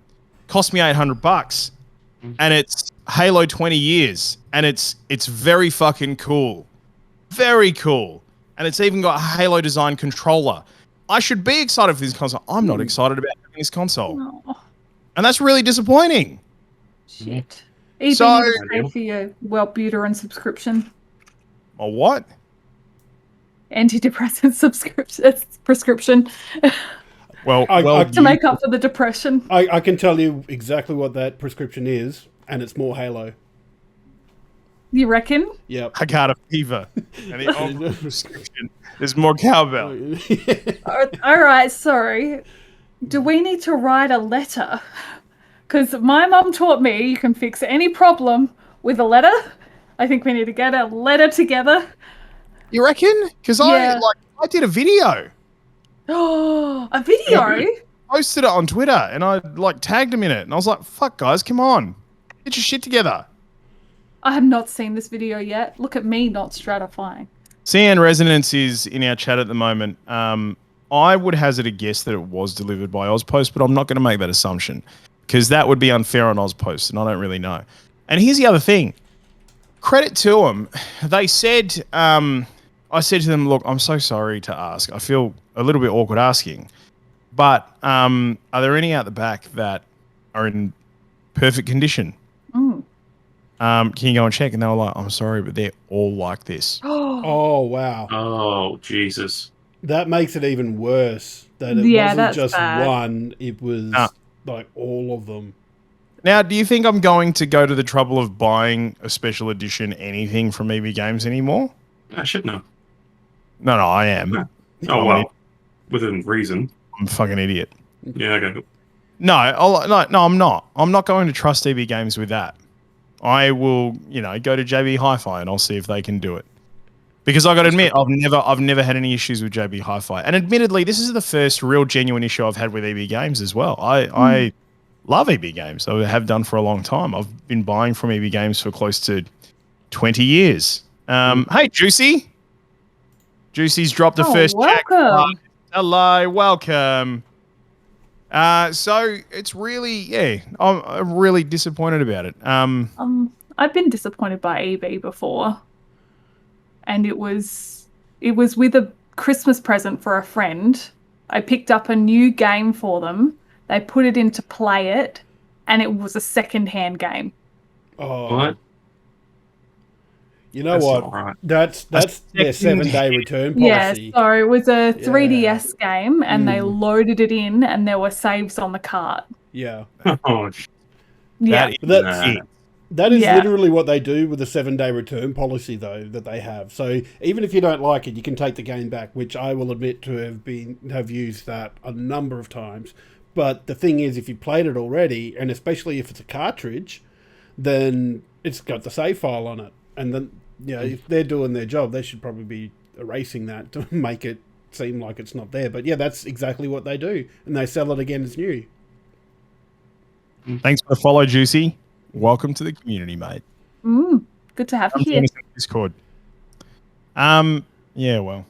Cost me $800, and it's Halo 20 years, and it's very fucking cool. Very cool. And it's even got a Halo design controller. I should be excited for this console. I'm not excited about having this console. No. And that's really disappointing. Shit. EB, So- you just pay for your Wellbutrin subscription. A what? Antidepressant prescription Well, to make up for the depression. I can tell you exactly what that prescription is, and it's more Halo. You reckon? Yep. I got a fever. And the old prescription is more cowbell. All right, sorry. Do we need to write a letter? Because my mum taught me you can fix any problem with a letter. I think we need to get a letter together. You reckon? Because Yeah. I did a video. Oh, a video? Posted it on Twitter, and I tagged him in it. And I was like, fuck, guys, come on. Get your shit together. I have not seen this video yet. Look at me not stratifying. CN Resonance is in our chat at the moment. I would hazard a guess that it was delivered by Ozpost, but I'm not going to make that assumption because that would be unfair on Ozpost, and I don't really know. And here's the other thing. Credit to them. They said, I said to them, look, I'm so sorry to ask. I feel a little bit awkward asking, but are there any out the back that are in perfect condition? Can you go and check? And they were like, I'm sorry, but they're all like this. Oh, wow. Oh, Jesus. That makes it even worse. That it Yeah, wasn't that's just bad. one, it was like all of them. Now, do you think I'm going to go to the trouble of buying a special edition anything from EB Games anymore? I should know. No, I am. Oh, well, within reason. I'm a fucking idiot. Yeah, okay. No, I'm not. I'm not going to trust EB Games with that. I will, go to JB Hi-Fi and I'll see if they can do it. Because I got to admit, I've never had any issues with JB Hi-Fi. And admittedly, this is the first real genuine issue I've had with EB Games as well. I love EB Games. I have done for a long time. I've been buying from EB Games for close to 20 years. Hey, Juicy. Juicy's dropped the first check. Welcome. Hello, welcome. So it's really, I'm really disappointed about it. I've been disappointed by EB before, and it was with a Christmas present for a friend. I picked up a new game for them. They put it in to play it, and it was a second-hand game. Oh, What? you know That's what? not right. That's their 7-day return Yeah, policy. so it was a 3DS game, and they loaded it in, and there were saves on the cart. Yeah. Oh, Yeah, That is Yeah. literally what they do with the 7-day return policy, though, that they have. So even if you don't like it, you can take the game back, which I will admit to have used that a number of times. But the thing is, if you played it already, and especially if it's a cartridge, then it's got the save file on it. And then, if they're doing their job, they should probably be erasing that to make it seem like it's not there. But yeah, that's exactly what they do. And they sell it again as new. Thanks for the follow, Juicy. Welcome to the community, mate. good to have I'm you here. joining us on Discord. Yeah, well.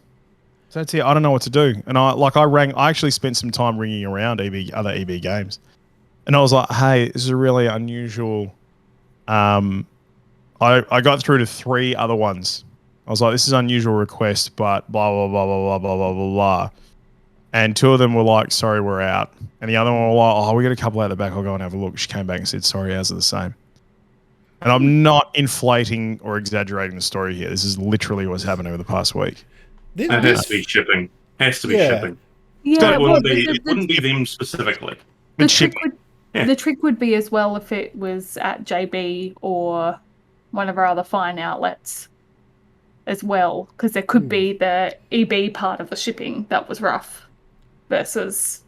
So that's it. I don't know what to do. And I actually spent some time ringing around other EB Games. And I was like, hey, this is a really unusual. I got through to 3 other ones. I was like, this is an unusual request, but blah, blah, blah, blah, blah, blah, blah, blah, blah. And 2 of them were like, sorry, we're out. And the other one were like, oh, we got a couple out the back. I'll go and have a look. She came back and said, sorry, ours are the same. And I'm not inflating or exaggerating the story here. This is literally what's happened over the past week. It has to be shipping. Has to be shipping. Yeah, It well, wouldn't be them specifically. the It's trick shipping. the trick would be as well if it was at JB or one of our other fine outlets as well, because there could be the EB part of the shipping that was rough versus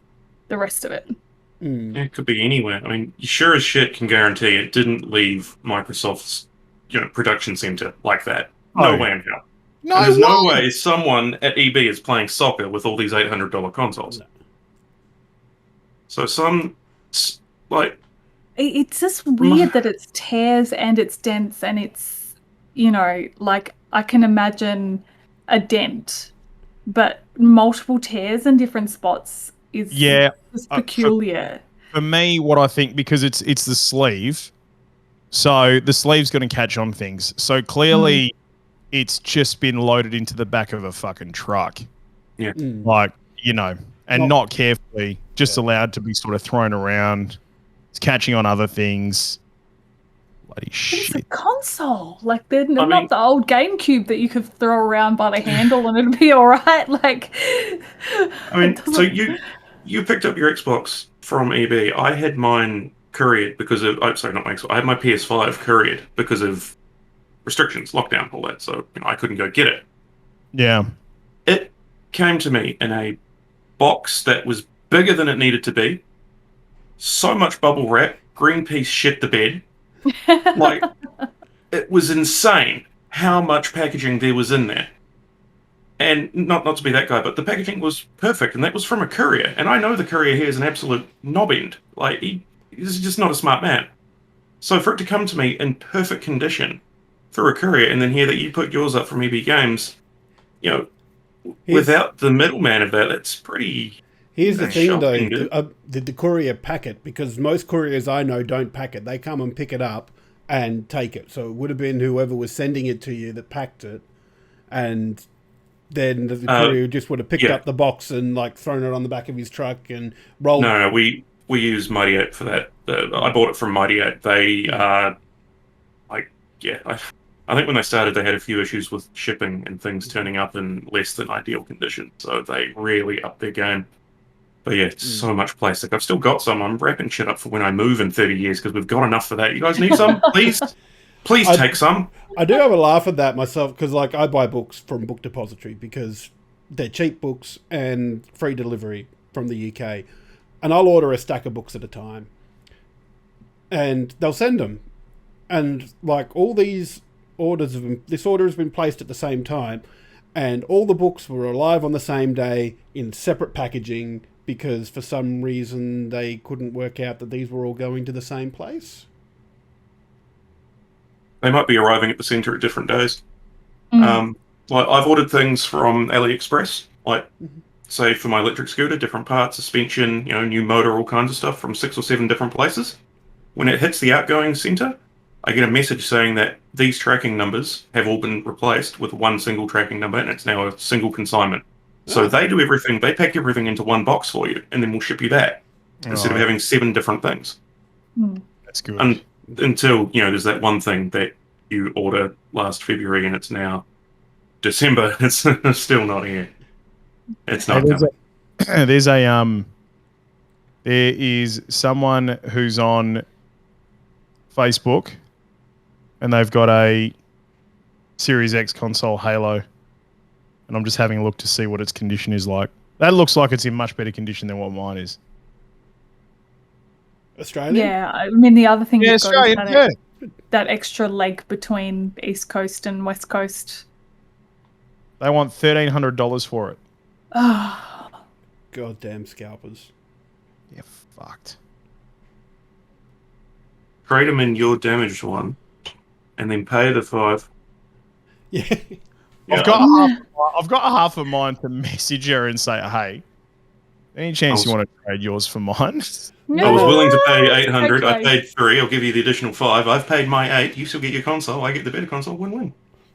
the rest of it. Yeah, it could be anywhere. I mean, you sure as shit can guarantee it didn't leave Microsoft's production center like that. no way in hell. No and there's way. no way someone at EB is playing soccer with all these $800 consoles. No. So It's just weird that it's tears and it's dents and it's, like I can imagine a dent, but multiple tears in different spots is just peculiar. For me, what I think, because it's the sleeve, so the sleeve's going to catch on things. So clearly it's just been loaded into the back of a fucking truck. Yeah. Like, and not carefully, just allowed to be sort of thrown around. It's catching on other things. Bloody shit. It's a console. Like, they're not the old GameCube that you could throw around by the handle and it'd be all right. Like, so you picked up your Xbox from EB. I had mine couriered because of, sorry, not my Xbox. I had my PS5 couriered because of restrictions, lockdown, all that. So I couldn't go get it. Yeah. It came to me in a box that was bigger than it needed to be. So much bubble wrap. Greenpeace shit the bed. Like, it was insane how much packaging there was in there. And not to be that guy, but the packaging was perfect, and that was from a courier. And I know the courier here is an absolute knob-end. Like, he's just not a smart man. So for it to come to me in perfect condition through a courier, and then hear that you put yours up from EB Games, without the middleman of that, it's pretty... Here's the thing, shocking, though. Did the courier pack it? Because most couriers I know don't pack it. They come and pick it up and take it. So it would have been whoever was sending it to you that packed it. And then the courier just would have picked up the box and thrown it on the back of his truck and rolled. No, we use Mighty 8 for that. I bought it from Mighty 8. They I think when they started, they had a few issues with shipping and things turning up in less than ideal condition. So they really upped their game. But yeah, it's so much plastic. I've still got some. I'm wrapping shit up for when I move in 30 years because we've got enough for that. You guys need some? Please take some. I do have a laugh at that myself because I buy books from Book Depository because they're cheap books and free delivery from the UK. And I'll order a stack of books at a time. And they'll send them. And all these orders this order has been placed at the same time. And all the books were arrive on the same day in separate packaging because for some reason they couldn't work out that these were all going to the same place. They might be arriving at the centre at different days. I've ordered things from AliExpress, say for my electric scooter, different parts, suspension, new motor, all kinds of stuff from 6 or 7 different places. When it hits the outgoing centre, I get a message saying that these tracking numbers have all been replaced with one single tracking number, and it's now a single consignment. So they do everything, they pack everything into one box for you, and then we'll ship you that, instead of having 7 different things. That's good. Until, there's that one thing that you order last February, and it's now December, it's still not here. It's not coming. There is someone who's on Facebook, and they've got a Series X console Halo, and I'm just having a look to see what its condition is like. That looks like it's in much better condition than what mine is. Australian? Yeah, I mean, the other thing you've got is that extra leg between East Coast and West Coast. They want $1,300 for it. Oh. Goddamn scalpers. Yeah, fucked. Trade them in your damaged one, and then pay the $5. Yeah. I've got half of mine to message her and say, hey, any chance you want to trade yours for mine? I was willing to pay $800. Okay. I paid $3. I'll give you the additional $5. I've paid my $8. You still get your console. I get the better console. Win-win.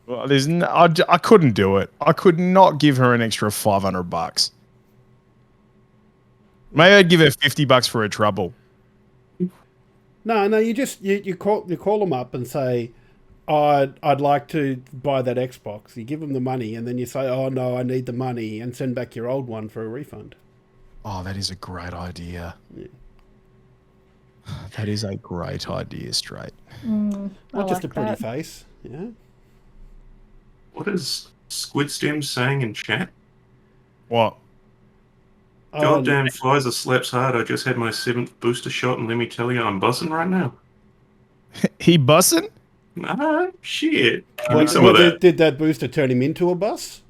Well, I couldn't do it. I could not give her an extra $500. Maybe I'd give her $50 for her trouble. No. You call them up and say, I'd like to buy that Xbox. You give them the money, and then you say, oh no, I need the money, and send back your old one for a refund. Oh, that is a great idea. Yeah. That is a great idea, straight. Not just a pretty face. Yeah. What is Squidstem saying in chat? What? Goddamn Pfizer slaps hard. I just had my 7th booster shot, and let me tell you, I'm bussing right now. He bussing? Shit. Did that booster turn him into a bus?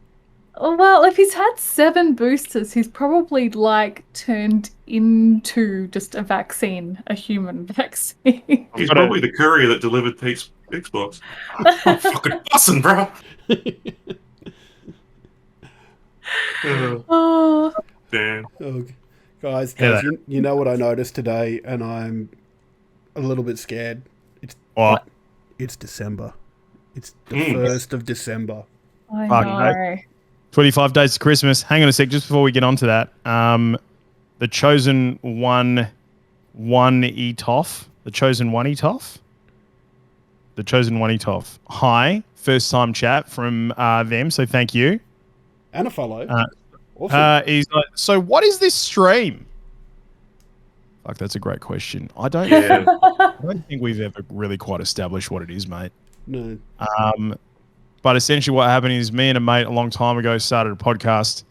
Well, if he's had 7 boosters, he's probably like turned into just a vaccine, a human vaccine. He's probably the courier that delivered Pete's Xbox. I'm fucking bussing, bro. Oh. Damn. Oh, guys, you know what I noticed today, and I'm a little bit scared. What? It's December. It's the 1st of December. I Fuck, know. mate. 25 days to Christmas. Hang on a sec, just before we get on to that. The Chosen One ETOF. The Chosen One ETOF. The Chosen One ETOF. Hi. First time chat from them, so thank you. And a follow. Awesome. He's like, so what is this stream? Fuck, that's a great question. I don't think we've ever really quite established what it is, mate. No. But essentially what happened is me and a mate a long time ago started a podcast,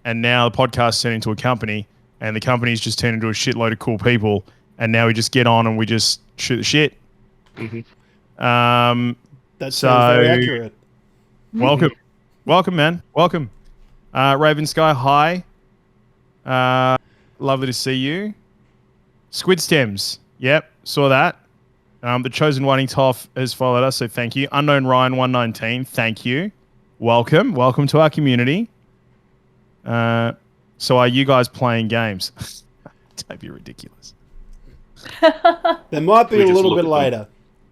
and now the podcast turned into a company, and the company's just turned into a shitload of cool people, and now we just get on and we just shoot the shit. Mm-hmm. That sounds very accurate. Welcome, man. Welcome. Raven Sky, hi. Lovely to see you. Squid Stems. Yep, saw that. The Chosen One Toff has followed us, so thank you. Unknown Ryan 119, thank you. Welcome to our community. So are you guys playing games? Don't be ridiculous. There might be a little bit later.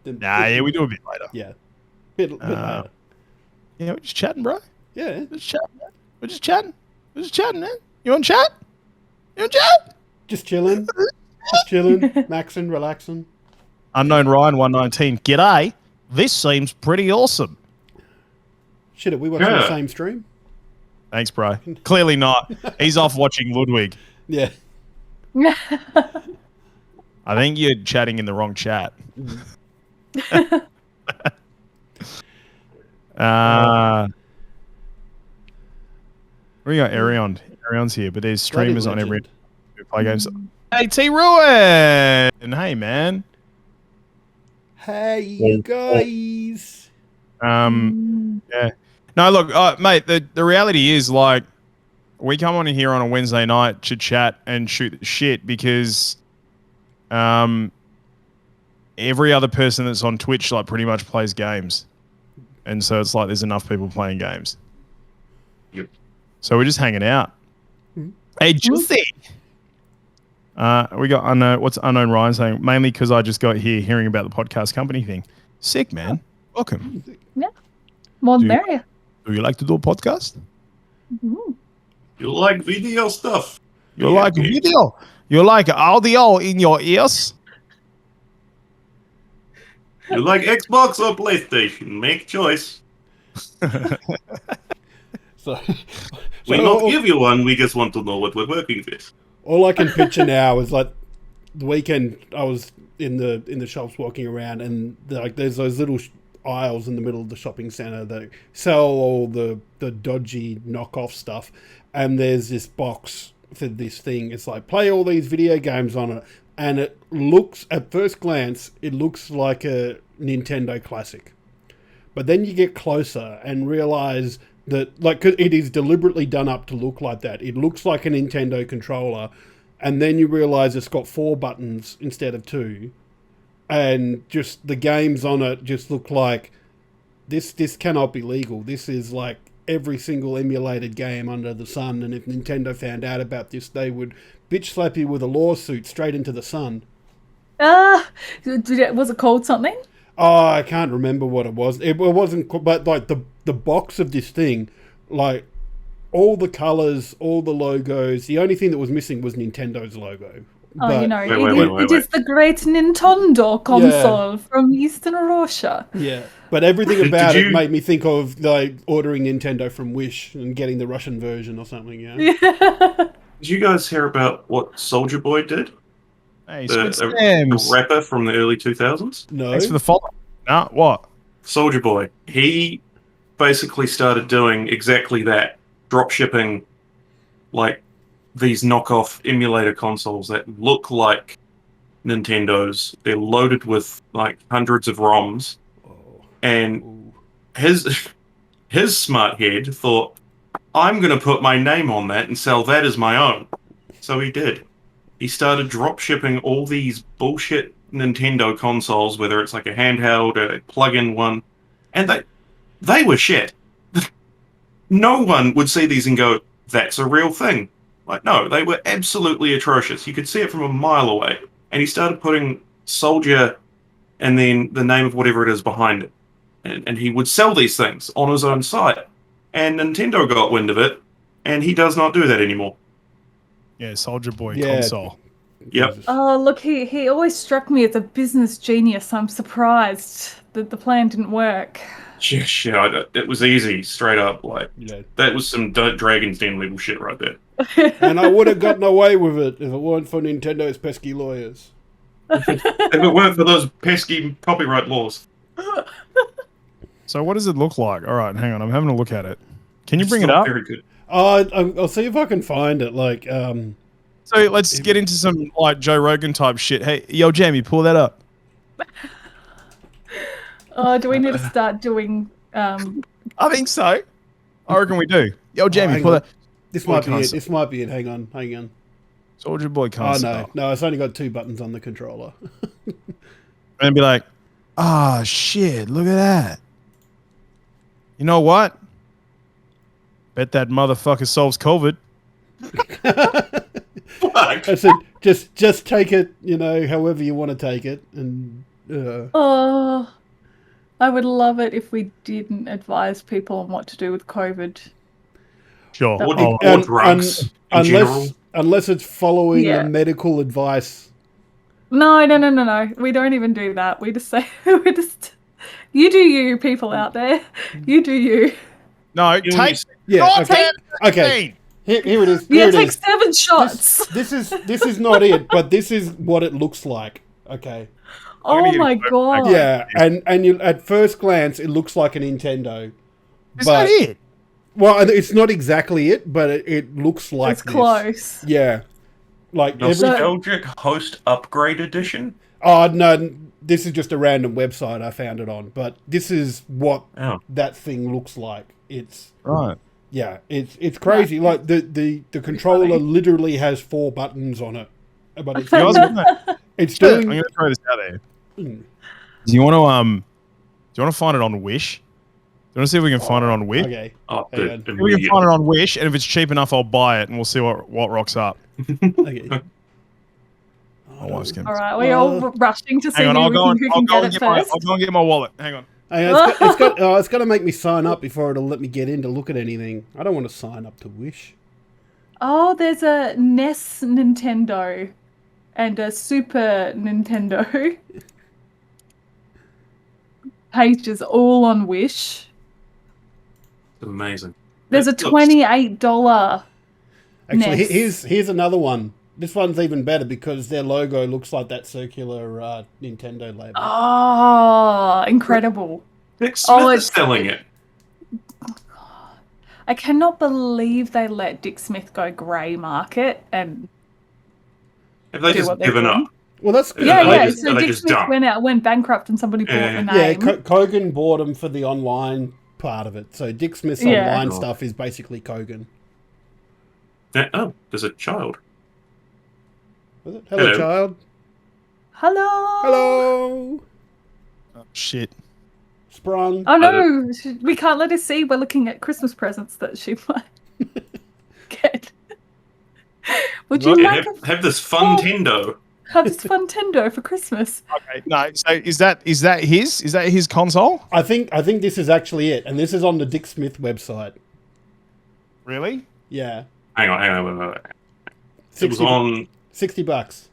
Yeah, we do a bit later. Yeah, bit later. Yeah, we're just chatting, bro. Yeah, we're just chatting, man. You want chat? Just chilling, maxing, relaxing. Unknown Ryan 119. G'day. This seems pretty awesome. Shit, are we watching the same stream? Thanks, bro. Clearly not. He's off watching Ludwig. Yeah. I think you're chatting in the wrong chat. We got Arion. Arion's here, but there's streamers on every play games. Hey, T Ruin! Hey, man. Hey, you guys. Yeah. No, look, mate, the reality is, like, we come on in here on a Wednesday night to chat and shoot the shit because every other person that's on Twitch, like, pretty much plays games. And so it's like there's enough people playing games. Yep. So we're just hanging out. Mm-hmm. Hey, Juicy! We got what's Unknown Ryan saying? Mainly because I just got here hearing about the podcast company thing. Sick, man. Welcome. Yeah. More than merrier. Do you like to do a podcast? Mm-hmm. You like video stuff. You like video? You like audio in your ears? You like Xbox or PlayStation? Make choice. We not give you one. We just want to know what we're working with. All I can picture now is like the weekend I was in the shops walking around, and like there's those little aisles in the middle of the shopping center that sell all the dodgy knockoff stuff, and there's this box for this thing. It's like, play all these video games on it, and it looks, at first glance, it looks like a Nintendo classic. But then you get closer and realize that, like, 'cause it is deliberately done up to look like that. It looks like a Nintendo controller, and then you realize it's got 4 buttons instead of 2, and just the games on it just look like this cannot be legal. This is like every single emulated game under the sun, and if Nintendo found out about this, they would bitch slap you with a lawsuit straight into the sun. Was it called something? Oh, I can't remember what it was. It wasn't, but like the box of this thing, like all the colors, all the logos. The only thing that was missing was Nintendo's logo. Oh, but, you know, it is the great Nintendo console from Eastern Russia. Yeah, but everything about it made me think of like ordering Nintendo from Wish and getting the Russian version or something. Yeah. Did you guys hear about what Soldier Boy did? Hey, a rapper from the early 2000s? No. Thanks for the follow. Nah, what? Soldier Boy. He basically started doing exactly that, drop shipping like these knockoff emulator consoles that look like Nintendo's. They're loaded with like hundreds of ROMs, And his smart head thought, I'm going to put my name on that and sell that as my own. So he did. He started drop shipping all these bullshit Nintendo consoles, whether it's like a handheld or a plug-in one, and they were shit. No one would see these and go, that's a real thing. Like, no, they were absolutely atrocious. You could see it from a mile away. And he started putting Soldier and then the name of whatever it is behind it. And he would sell these things on his own site. And Nintendo got wind of it, and he does not do that anymore. Yeah, Soldier Boy console. Yep. Oh, look, he always struck me as a business genius. I'm surprised that the plan didn't work. Yeah, it was easy, straight up. Like, that was some Dragon's Den level shit right there. And I would have gotten away with it if it weren't for Nintendo's pesky lawyers. If it weren't for those pesky copyright laws. So what does it look like? All right, hang on. I'm having a look at it. Can you bring it up? Very good. I'll see if I can find it. Like, so let's get into some like Joe Rogan type shit. Hey, yo, Jamie, pull that up. Oh, do we need to start doing? I think so. I reckon we do. Yo, Jamie, pull that. This might be it. This might be it. Hang on. Soldier Boy can't. Oh no, it's only got 2 buttons on the controller. And be like, ah, shit, look at that. You know what? Bet that motherfucker solves COVID. I said, just take it, however you want to take it, and. Oh, I would love it if we didn't advise people on what to do with COVID. Sure. Or drugs in general. Unless it's following the medical advice. No. We don't even do that. We just say, you do you, people out there. You do you. No, take. Yeah. Okay. Here it is. Take 7 shots. This is not it, but this is what it looks like. Okay. Oh my god. Yeah, and you, at first glance, it looks like a Nintendo. Is that it? Well, it's not exactly it, but it looks like it's close. Yeah. Like Nostalgic Host Upgrade Edition? Oh, no, this is just a random website I found it on, but this is what that thing looks like. It's... Right. Yeah, it's crazy. Yeah. Like, the controller literally has 4 buttons on it. But it's doing... I'm going to throw this out there. Do you want to find it on Wish? Do you want to see if we can find it on Wish? Okay. Good. If we can find it on Wish, and if it's cheap enough, I'll buy it, and we'll see what rocks up. Okay. All right, we're all rushing to see who can get it first. I'll go and get my wallet. Hang on. It's got to make me sign up before it'll let me get in to look at anything. I don't want to sign up to Wish. Oh, there's a NES Nintendo and a Super Nintendo. Pages all on Wish. Amazing. There's a $28 Actually, NES. here's another one. This one's even better because their logo looks like that circular Nintendo label. Oh, incredible. Dick Smith is selling it. I cannot believe they let Dick Smith go grey market and have they just given up? Well, that's So Dick Smith went bankrupt, and somebody bought the name. Yeah, Kogan bought him for the online part of it. So Dick Smith's online stuff is basically Kogan. There's a child. Was it? Hello, child. Hello. Oh, shit. Sprung. Oh no, we can't let her see. We're looking at Christmas presents that she might get. Would you like have this Funtendo? Have this Funtendo for Christmas? Okay, no. So is that his? Is that his console? I think this is actually it, and this is on the Dick Smith website. Really? Yeah. Hang on. Wait. It was on $60.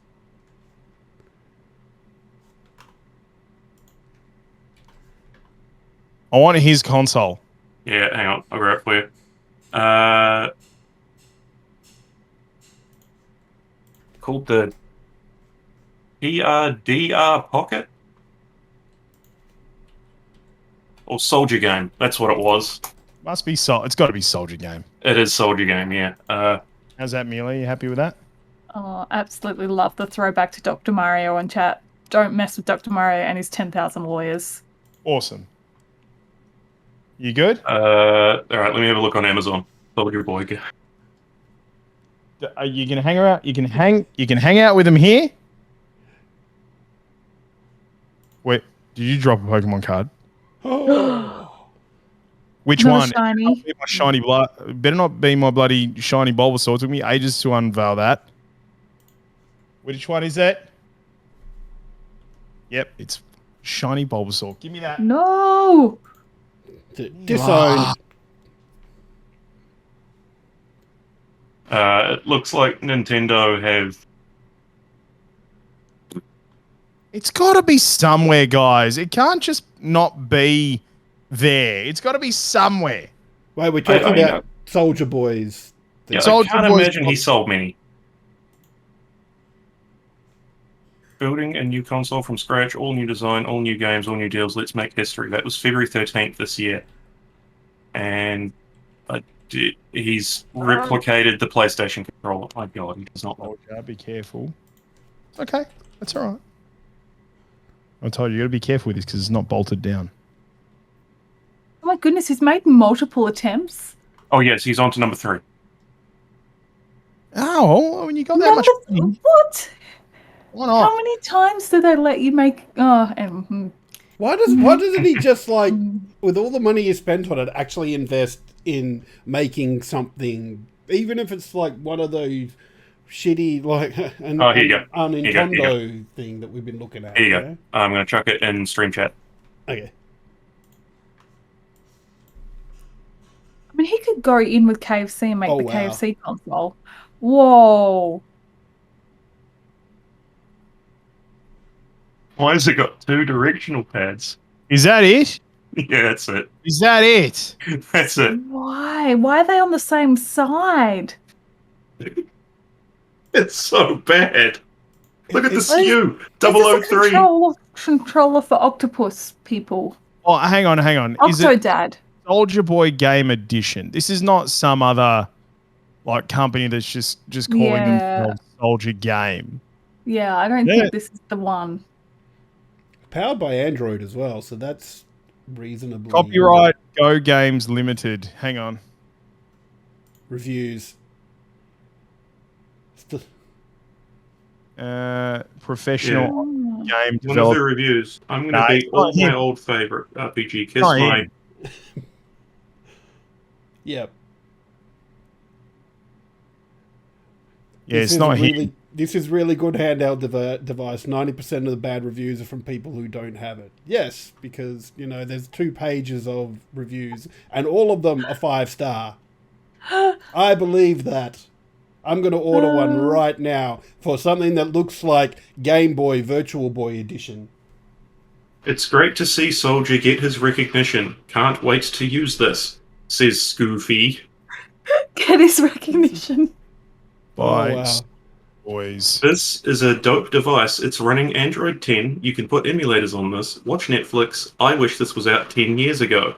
I want his console. Yeah, hang on. I'll grab it for you. Called the DRDR Pocket? Or Soldier Game. That's what it was. Must be It's got to be Soldier Game. It is Soldier Game, yeah. How's that, Mealy? You happy with that? Oh, absolutely love the throwback to Dr. Mario in chat. Don't mess with Dr. Mario and his 10,000 lawyers. Awesome. You good? All right, let me have a look on Amazon. Soldier Boy. Are you gonna hang out? You can hang out with him here. Wait, did you drop a Pokemon card? Which Not a one? shiny. My shiny better not be my bloody shiny Bulbasaur. It took me ages to unveil that. Which one is that? Yep, it's shiny Bulbasaur. Give me that. No. Disowned. It looks like Nintendo have. It's got to be somewhere, guys. It can't just not be there. It's got to be somewhere. Wait, we're talking about Soldier Boys. Yeah, I can't imagine he sold many. Building a new console from scratch, all new design, all new games, all new deals. Let's make history. That was February 13th this year. And he's replicated the PlayStation controller. My God, he does not know. Be careful. Okay, that's all right. I told you, you got to be careful with this because it's not bolted down. Oh my goodness, he's made multiple attempts. Oh yes, he's on to number 3. Oh, when you got that much money. What? Why not? How many times do they let you make? Why doesn't he just like, with all the money you spent on it, actually invest in making something, even if it's like one of those shitty like here you go. Nintendo thing that we've been looking at. Here you go. I'm going to chuck it in stream chat. Okay. I mean, he could go in with KFC and make the KFC console. Whoa. Why has it got 2 directional pads? Is that it? Yeah, that's it. Is that it? That's it. Why? Why are they on the same side? It's so bad. Look at the SKU. This is 003. a controller for octopus people. Oh, hang on. Is it Octodad. Soldier Boy Game Edition? This is not some other like company that's just calling themselves Soldier Game. Yeah, I don't think this is the one. Powered by Android as well, so that's reasonably... Copyright Go Games Limited. Hang on. Reviews. Professional game developer. One of the reviews. I'm going to beat all my old favorite RPG. Kiss my... Yep. Yeah, it's not really. This is really good handheld device. 90% of the bad reviews are from people who don't have it. Yes, because there's 2 pages of reviews, and all of them are 5-star. I believe that. I'm going to order one right now for something that looks like Game Boy Virtual Boy Edition. It's great to see Soldier get his recognition. Can't wait to use this, says Scoofy. Get his recognition. Bye, boys. This is a dope device. It's running Android 10. You can put emulators on this. Watch Netflix. I wish this was out 10 years ago.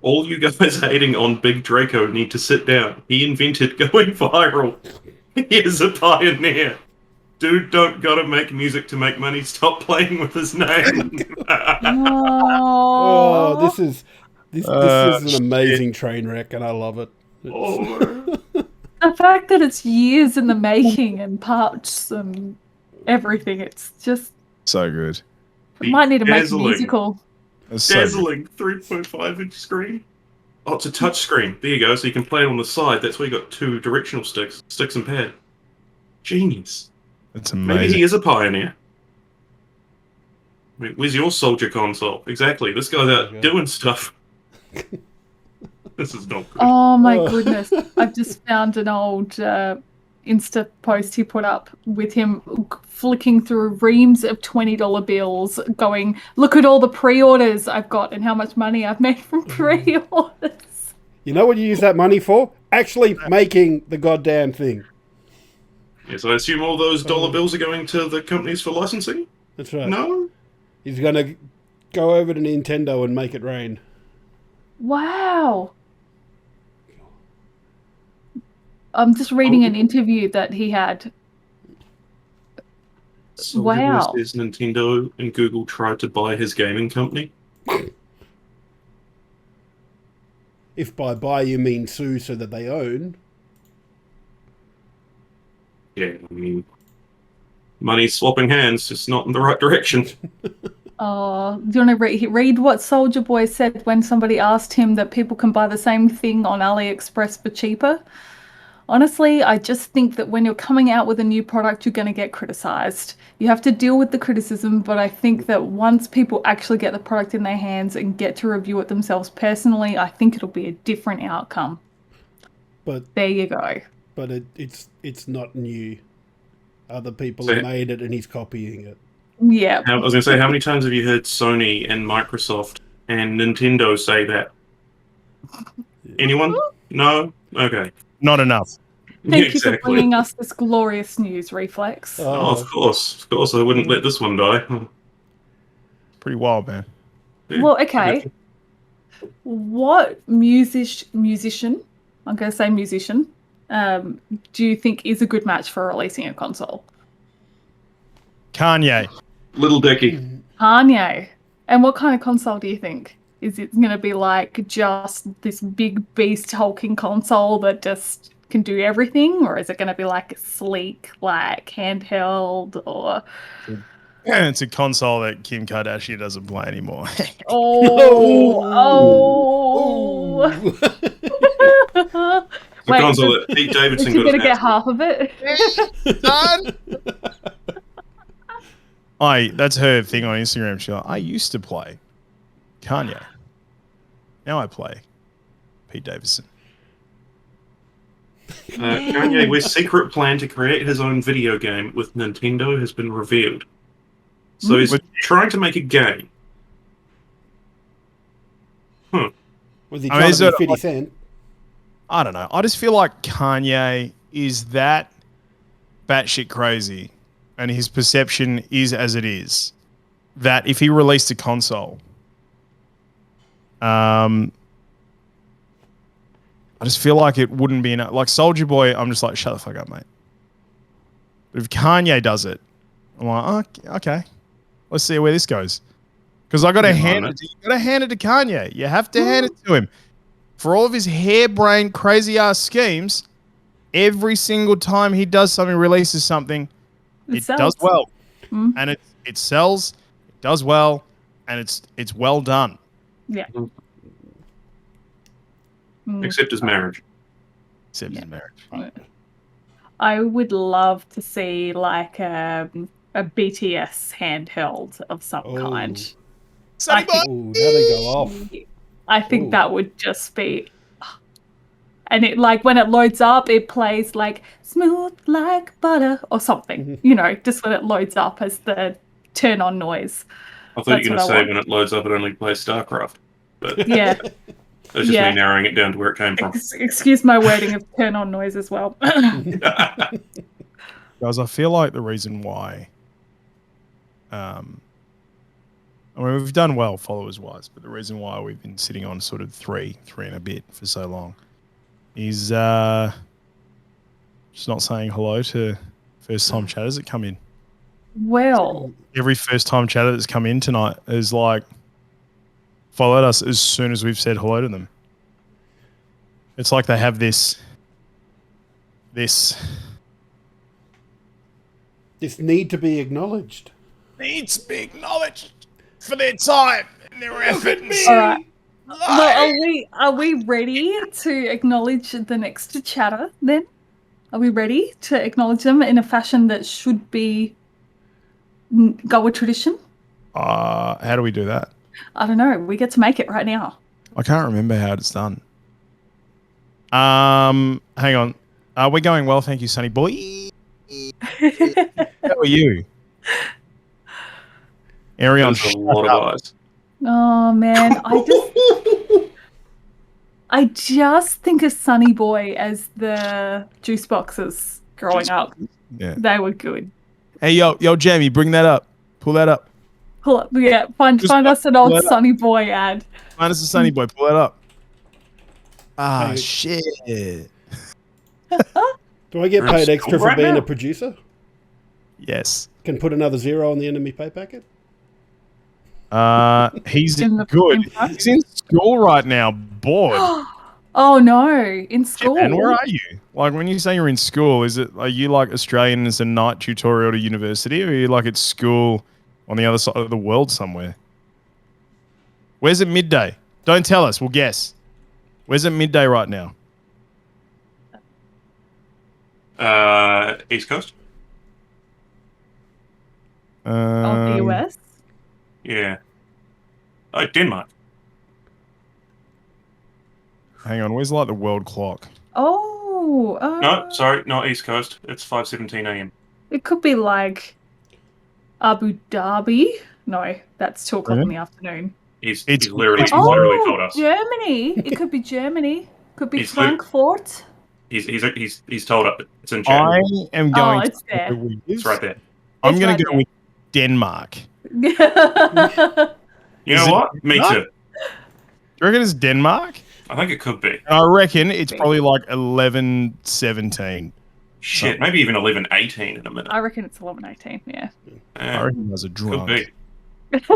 All you guys hating on Big Draco need to sit down. He invented going viral. He is a pioneer. Dude don't gotta make music to make money. Stop playing with his name. This is an amazing train wreck, and I love it. The fact that it's years in the making and parts and everything, it's just so good. It might need to make a musical. Dazzling 3.5-inch screen. Oh, it's a touch screen. There you go. So you can play it on the side. That's why you got 2 directional sticks and pad. Genius. That's amazing. Maybe he is a pioneer. Where's your Soldier console? Exactly. This guy's out doing stuff. This is not good. Oh my goodness. I've just found an old Insta post he put up with him flicking through reams of $20 bills going, look at all the pre-orders I've got and how much money I've made from pre-orders. You know what you use that money for? Actually making the goddamn thing. Yes, I assume all those dollar bills are going to the companies for licensing? That's right. No? He's going to go over to Nintendo and make it rain. Wow. I'm just reading an interview that he had. So wow. Says Nintendo and Google tried to buy his gaming company. if by buy you mean sue so that they own. Yeah, I mean, money's swapping hands, just not in the right direction. Oh, do you want to read what Soldier Boy said when somebody asked him that people can buy the same thing on AliExpress for cheaper? Honestly, I just think that when you're coming out with a new product, you're going to get criticized. You have to deal with the criticism, but I think that once people actually get the product in their hands and get to review it themselves personally, I think it'll be a different outcome. But there you go. But it's not new. Other people have made it and he's copying it. Yeah. I was going to say, how many times have you heard Sony and Microsoft and Nintendo say that? Anyone? No? Okay. Not enough. Thank you for bringing us this glorious news, Reflex. Oh, of course. Of course, I wouldn't let this one die. Pretty wild, man. Yeah. Well, okay. What musician, I'm going to say musician, do you think is a good match for releasing a console? Kanye. Little Dicky. Kanye. And what kind of console do you think? Is it going to be like just this big beast hulking console that just can do everything? Or is it going to be like a sleek, like handheld or... It's a console that Kim Kardashian doesn't play anymore. Oh. The console that Pete Davidson got. You're going to get half of it? Done. That's her thing on Instagram. She's like, I used to play Kanye. Now I play Pete Davidson. Kanye West's secret plan to create his own video game with Nintendo has been revealed. So he's trying to make a game. Was he trying to be 50 Cent? I don't know. I just feel like Kanye is that batshit crazy, and his perception is as it is, that if he released a console, I just feel like it wouldn't be enough. Like Soldier Boy, I'm just like, shut the fuck up, mate. But if Kanye does it, I'm like, oh, okay, let's see where this goes. Because I got to hand it. You got to hand it to Kanye. You have to hand it to him. For all of his harebrained, crazy ass schemes, every single time he does something, releases something, it does well, and it sells. It does well, and it's well done. Yeah. Except his marriage. Except his marriage. I would love to see like a BTS handheld of some kind. Now they go off. I think that would just be, and it like when it loads up, it plays like smooth like butter or something. You know, just when it loads up as the turn on noise. I thought you were going to say when it loads up, it only plays StarCraft. But yeah, that's just me narrowing it down to where it came from. Excuse my wording of turn on noise as well. Guys, I feel like the reason why, I mean, we've done well followers-wise, but the reason why we've been sitting on sort of three and a bit for so long is just not saying hello to first-time chatters that come in. Well, every first-time chatter that's come in tonight is like followed us as soon as we've said hello to them. It's like they have this need to be acknowledged. Needs to be acknowledged for their time and their effort. All right. Well, are we ready to acknowledge the next chatter then? Are we ready to acknowledge them in a fashion that should be GOA tradition? How do we do that? I don't know. We get to make it right now. I can't remember how it's done. Hang on. We're going well, thank you, Sonny Boy. How are you? Arion, That's a lot of eyes. Oh man, I just think of Sunny Boy as the juice boxes growing up. Yeah, they were good. Hey, yo, Jamie, bring that up. Pull that up. Pull up. Yeah, find us an old Sunny Boy ad. Find us a Sunny Boy. Pull that up. Ah, shit. Do I get paid extra for being a producer? Yes. Can put another 0 on the end of my pay packet? He's good. He's in school right now, bored. Oh no, in school. And where are you? Like when you say you're in school, are you like Australian as a night tutorial to university, or are you like at school on the other side of the world somewhere? Where's it midday? Don't tell us. We'll guess. Where's it midday right now? East Coast. Of the US. Yeah. Oh, Denmark. Hang on. Where's like the world clock? Oh. No, sorry, not East Coast. It's 5:17 a.m. It could be like Abu Dhabi. No, that's 2:00 in the afternoon. He's literally told us. Germany. It could be Germany. Could be He's Frankfurt. He's told us. It's in chat. I am going. It's there. It's right there. I'm going to go with Denmark. You know what? Me too. Do you reckon it's Denmark? I think it could be. I reckon it's probably like 11:17. Shit, maybe even 11:18 in a minute. I reckon it's 11:18. Yeah. I reckon there's a drunk. Could be.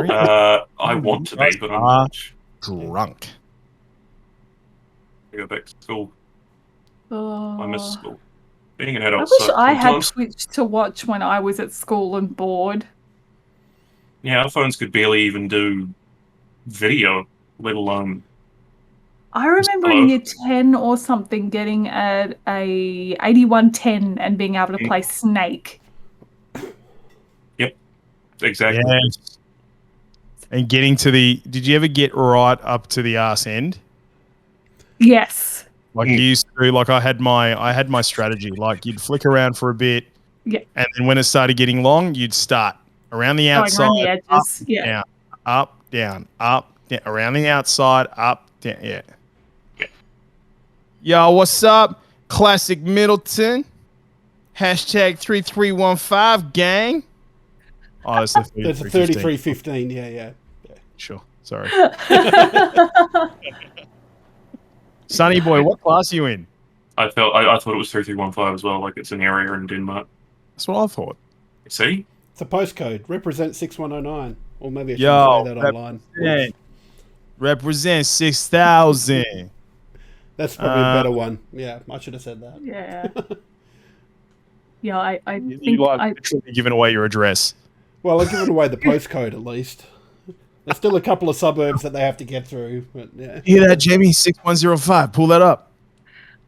I want to be, but I'm not. Drunk. I go back to school. Oh. I miss school. Being an I adult. wish I had Twitch to watch when I was at school and bored. Yeah, our phones could barely even do video, let alone. I remember in year 10 or something getting a 8110 and being able to play Snake. Yep, exactly. Yes. And getting to did you ever get right up to the arse end? Yes. Like you used to, like I had my strategy. Like you'd flick around for a bit, yeah, and then when it started getting long, you'd start around the outside, around the edges, down, up, down, around the outside, up, down, yeah. Yo, what's up? Classic Middleton. Hashtag 3315 gang. Oh, that's the 3315. That's a 3315, yeah. Sure. Sorry. Sonny boy, what class are you in? I thought it was 3315 as well, like it's an area in Denmark. That's what I thought. See? It's a postcode. Represent 6109. Or maybe I should say that online. Represent 6,000. That's probably a better one. Yeah, I should have said that. Yeah. Yeah, I think you literally giving away your address. Well, I've given away the postcode at least. There's still a couple of suburbs that they have to get through. But yeah. Hear that, Jamie? 6105. Pull that up.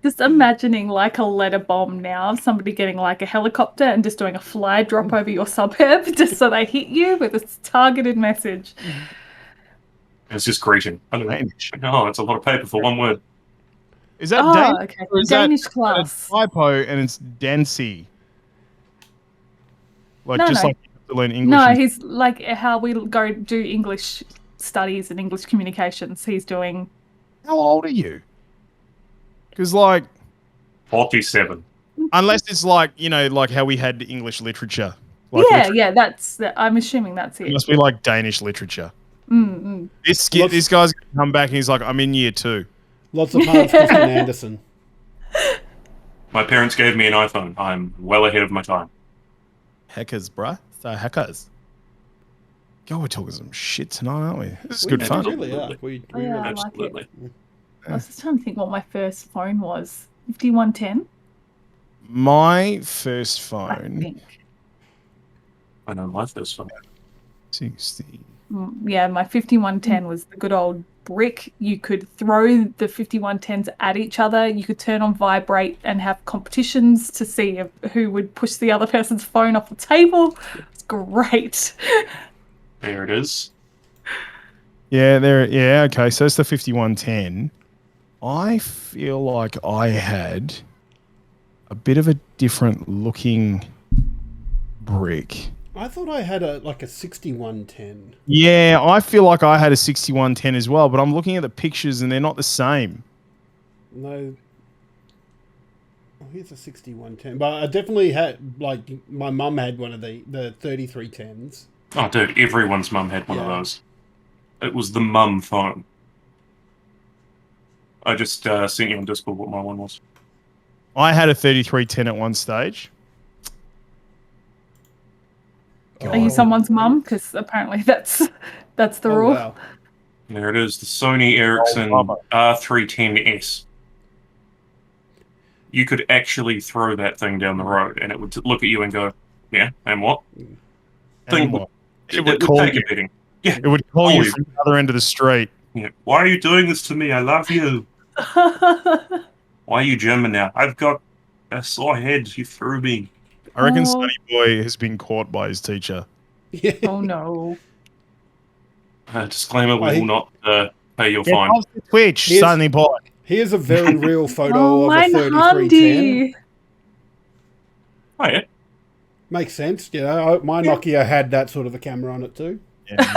Just imagining like a letter bomb now of somebody getting like a helicopter and just doing a fly drop over your suburb just so they hit you with a targeted message. It's just greeting. Oh, it's a lot of paper for one word. Is that Danish? Okay. Or is Danish that class. a typo and it's Dancy? Like No. Like you have to learn English. No, he's like how we go do English studies and English communications. He's doing. How old are you? Because like 47. Unless it's like like how we had English literature. Like literature. I'm assuming that's it. It must be like Danish literature. Mm-hmm. This guy's gonna come back and he's like, I'm in year 2. Lots of Hans Christian Andersen. My parents gave me an iPhone. I'm well ahead of my time. Hackers, bruh. So hackers. God, we're talking some shit tonight, aren't we? This is good fun. Really are. We really I absolutely. like it. I was just trying to think what my first phone was. 5110? My first I phone. think. I know my first phone. 60. Yeah, my 5110 was the good old brick. You could throw the 5110s at each other. You could turn on vibrate and have competitions to see who would push the other person's phone off the table. It's great. There it is. Yeah, okay. So it's the 5110. I feel like I had a bit of a different looking brick. I thought I had a 6110. Yeah, I feel like I had a 6110 as well, but I'm looking at the pictures and they're not the same. No. Oh, here's a 6110. But I definitely had, my mum had one of the 3310s. Oh, dude, everyone's mum had one of those. It was the mum phone. I just sent you on Discord what my one was. I had a 3310 at one stage. Are you someone's mum? Because apparently that's the rule. Wow. There it is, the Sony Ericsson R310S. you could actually throw that thing down the road, and it would look at you and go, "Yeah, and what?" And what? It would take a beating. Yeah, it would call you from the other end of the street. Yeah. Why are you doing this to me? I love you. Why are you German now? I've got a sore head. You threw me. I reckon Sonny Boy has been caught by his teacher. Yeah. Oh no. Disclaimer: we will not pay your fine. Off the Twitch, Sonny Boy. Here's a very real photo of a mine 3310. Oh yeah. Makes sense, you know. My Nokia had that sort of a camera on it too. Yeah.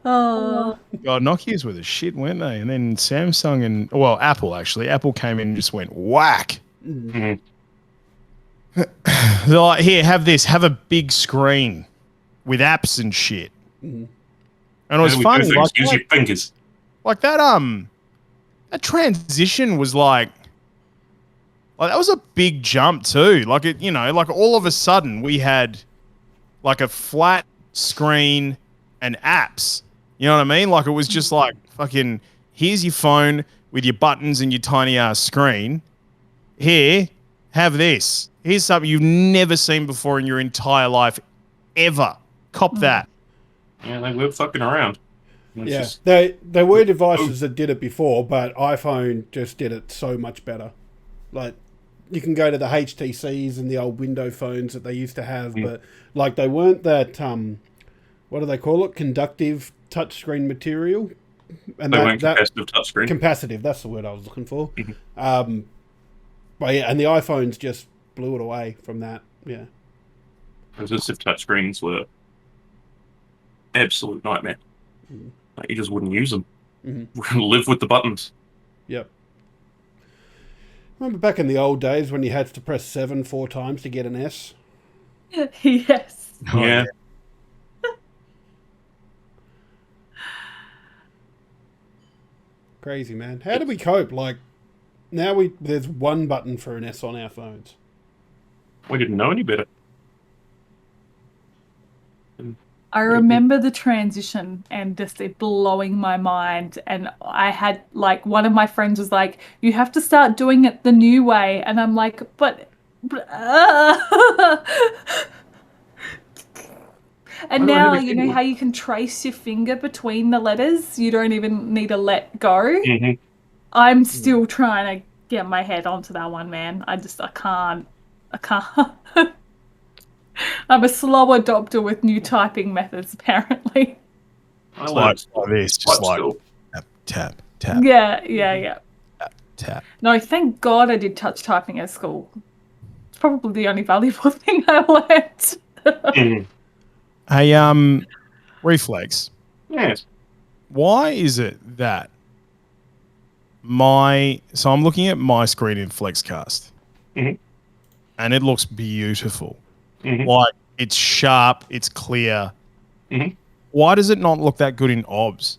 Oh. God, Nokias were the shit, weren't they? And then Samsung and Apple actually. Apple came in and just went whack. Mm-hmm. They're like, here, have this. Have a big screen with apps and shit. Mm-hmm. And it was funny. Use your fingers. Like that. That transition was like that was a big jump too. Like it, like all of a sudden we had like a flat screen and apps. You know what I mean? Like it was just like fucking. Here's your phone with your buttons and your tiny ass screen. Here, have this. Here's something you've never seen before in your entire life, ever. Cop that. Yeah, they were fucking around. There were devices that did it before, but iPhone just did it so much better. Like, you can go to the HTCs and the old window phones that they used to have, but like they weren't that what do they call it? Conductive touchscreen material. And they weren't capacitive touchscreen. Capacitive, that's the word I was looking for. But yeah, and the iPhones just blew it away from that. Yeah. Resistive touchscreens were absolute nightmare. Like, you just wouldn't use them. Live with the buttons. Yep. Remember back in the old days when you had to press 7 4 times to get an S? Yes. Yeah. Crazy, man. How do we cope? Like, now there's one button for an S on our phones. We didn't know any better. I remember the transition and just it blowing my mind. And I had, like, one of my friends was like, you have to start doing it the new way. And I'm like, but And now, you know how you can trace your finger between the letters? You don't even need to let go. I'm still trying to get my head onto that one, man. I can't. I'm a slow adopter with new typing methods, apparently. I like this, just like tap, tap. Yeah. Tap. No, thank God I did touch typing at school. It's probably the only valuable thing I learned. Hey, Reflex. Yes. Why is it that so I'm looking at my screen in FlexCast, and it looks beautiful. Like, it's sharp, it's clear. Why does it not look that good in OBS?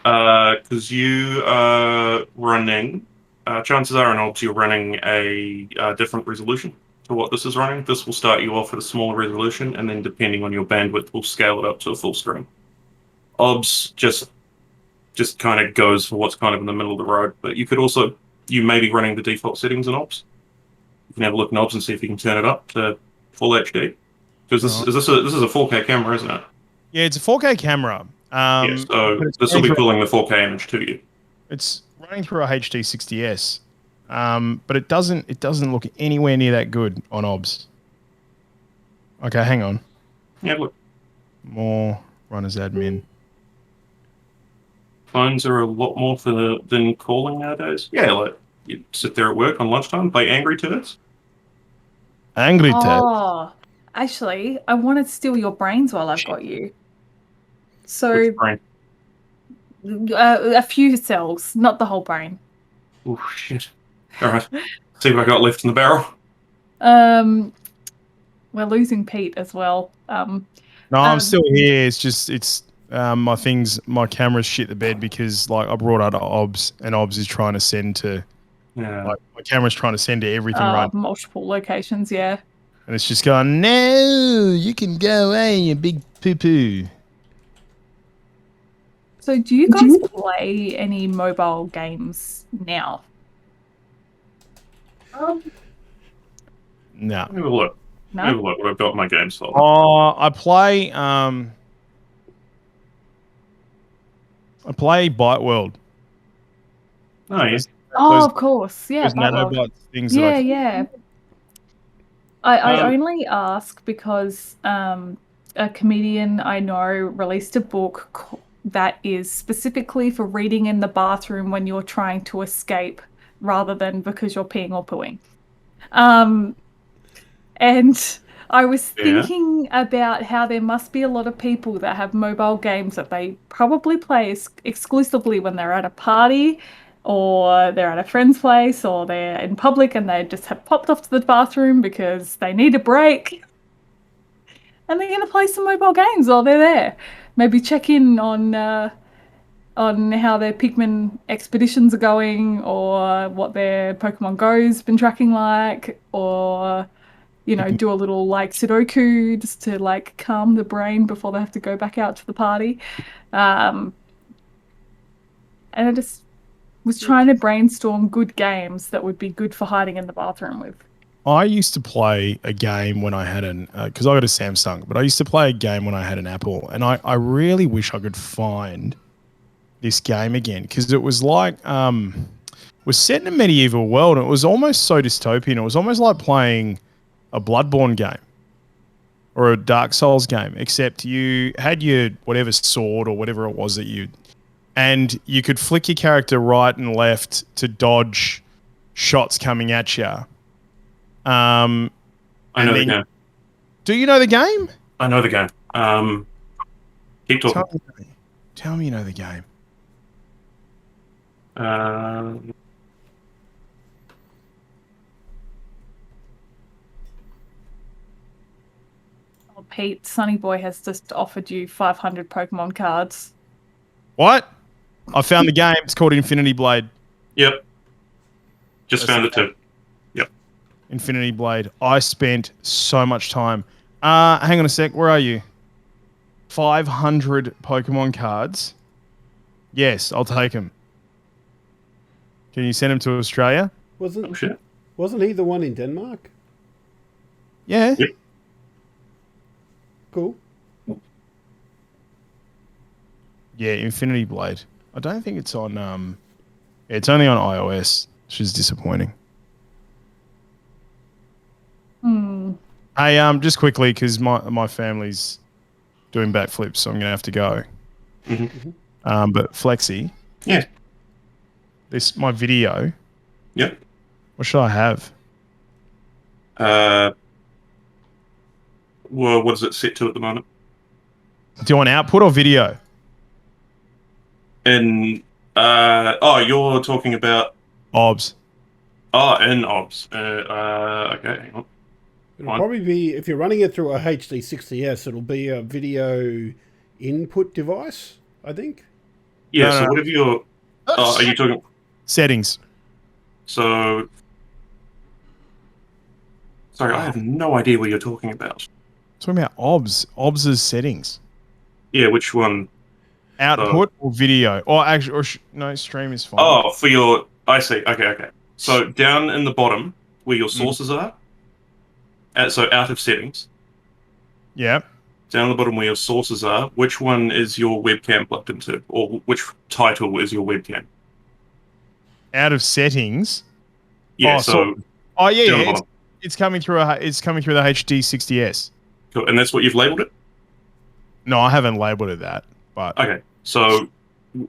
Because you are running, chances are in OBS you're running a different resolution to what this is running. This will start you off at a smaller resolution, and then depending on your bandwidth, we'll scale it up to a full screen. OBS just kind of goes for what's kind of in the middle of the road, but you may be running the default settings in OBS. You can have a look in OBS and see if you can turn it up to full HD. Because this is a 4K camera, isn't it? Yeah, it's a 4K camera. So this will be pulling the 4K image to you. It's running through a HD 60S, but it doesn't look anywhere near that good on OBS. Okay, hang on. Yeah, look. More run as admin. Phones are a lot more than calling nowadays. Yeah, like you sit there at work on lunchtime, play Angry Turds. Angry Turds? Oh, actually, I want to steal your brains while I've got you. So, which brain? A few cells, not the whole brain. Oh, shit. All right. See what I got left in the barrel. We're losing Pete as well. No, I'm still here. It's just, my camera's shit the bed because, like, I brought out OBS and OBS is trying to send to, like, my camera's trying to send to everything right. Multiple locations, yeah. And it's just going, no, you can go away, you big poo-poo. So So do you guys play any mobile games now? No. Have a look. No? Have a look what I've got in my games folder. I play Bite World. Oh, yes. Oh, of course. Yeah, Those Bite World. nanobots things. Yeah, that yeah. I only ask because a comedian I know released a book that is specifically for reading in the bathroom when you're trying to escape rather than because you're peeing or pooing. And I was thinking about how there must be a lot of people that have mobile games that they probably play exclusively when they're at a party or they're at a friend's place or they're in public and they just have popped off to the bathroom because they need a break. And they're going to play some mobile games while they're there. Maybe check in on how their Pikmin expeditions are going or what their Pokemon Go's been tracking like, or do a little like Sudoku just to like calm the brain before they have to go back out to the party. And I just was trying to brainstorm good games that would be good for hiding in the bathroom with. I used to play a game when I had because I got a Samsung, but I used to play a game when I had an Apple, and I really wish I could find this game again because it was like was set in a medieval world, and it was almost so dystopian. It was almost like playing a Bloodborne game or a Dark Souls game, except you had your whatever sword or whatever it was and you could flick your character right and left to dodge shots coming at you. I know the game. Do you know the game? I know the game. Keep talking. Tell me you know the game. Pete, Sunny Boy has just offered you 500 Pokemon cards. What? I found the game. It's called Infinity Blade. Yep. Just found it too. Yep. Infinity Blade. I spent so much time. Hang on a sec. Where are you? 500 Pokemon cards. Yes, I'll take them. Can you send them to Australia? Wasn't he the one in Denmark? Yeah. Yep. Cool. Yeah, Infinity Blade. I don't think it's on. It's only on iOS, which is disappointing. Hey, just quickly because my family's doing backflips, so I'm gonna have to go. Mm-hmm. But Flexi. Yeah. My video. Yep. What should I have? Well, what is it set to at the moment? Do you want output or video? In you're talking about OBS. Oh, in OBS. Okay, hang on. It'll probably be, if you're running it through a HD60S, it'll be a video input device, I think. Yeah, so whatever your... are you talking... Settings. So... Sorry, I have no idea what you're talking about. Talking about OBS. OBS's settings. Yeah, which one? Output or video? Or actually, no, stream is fine. Oh, for your... I see. Okay. So down in the bottom, where your sources are, so out of settings. Yeah. Down the bottom where your sources are, which one is your webcam plugged into? Or which title is your webcam? Out of settings? Yeah, yeah. It's coming through the HD60S. Cool. And that's what you've labeled it? No, I haven't labeled it that. But okay, so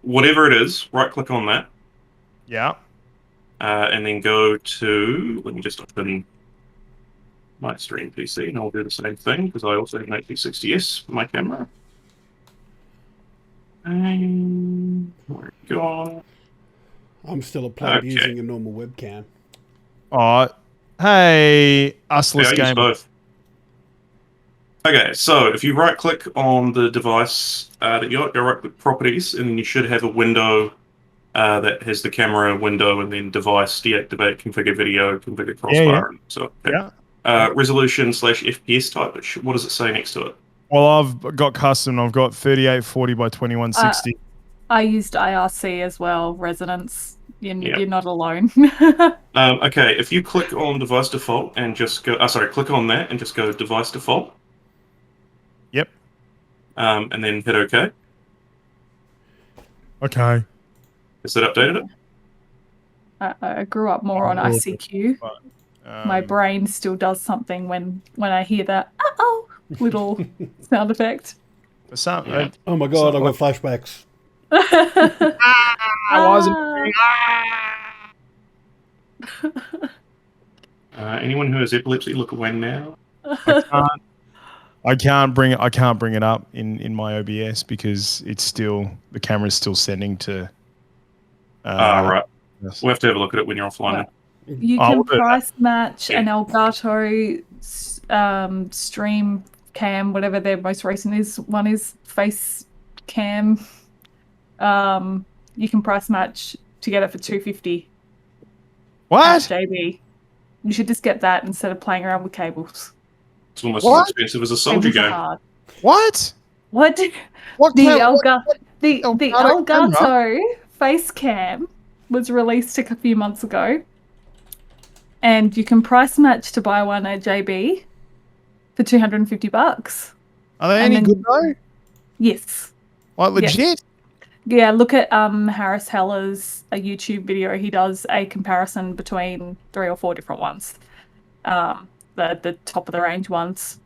whatever it is, right-click on that. Yeah. And then go to... Let me just open my stream PC, and I'll do the same thing, because I also have an HD60S for my camera. And... where it gone? I'm still a pleb using a normal webcam. Hey, usless game. Both. Okay, so if you right-click on the device that you got, go right-click Properties, and then you should have a window that has the camera window, and then Device, Deactivate, Configure Video, Configure Crossbar. And so, okay. Resolution/FPS type. What does it say next to it? Well, I've got custom. I've got 3840 by 2160. I used IRC as well, Resonance. You're not alone. Okay, if you click on device default and just go, click on that and just go device default. Yep. And then hit OK. Okay. Has that updated it? I grew up more on ICQ. My brain still does something when I hear that little sound effect. Oh my god, I've got flashbacks. Anyone who has epilepsy, look away now. I can't bring it up in my OBS because it's still, the camera's still sending to. Right. We'll have to have a look at it when you're offline. Well, you can price match an Elgato stream cam, whatever their most recent one is, face cam. You can price match to get it for $250. What? JB. You should just get that instead of playing around with cables. It's almost as expensive as a soldier game. What? What? The Elgato face cam was released a few months ago, and you can price match to buy one at JB for $250. Are they any good though? Yes. Like legit? Yeah, look at Harris Heller's a YouTube video. He does a comparison between 3 or 4 different ones. The top of the range ones.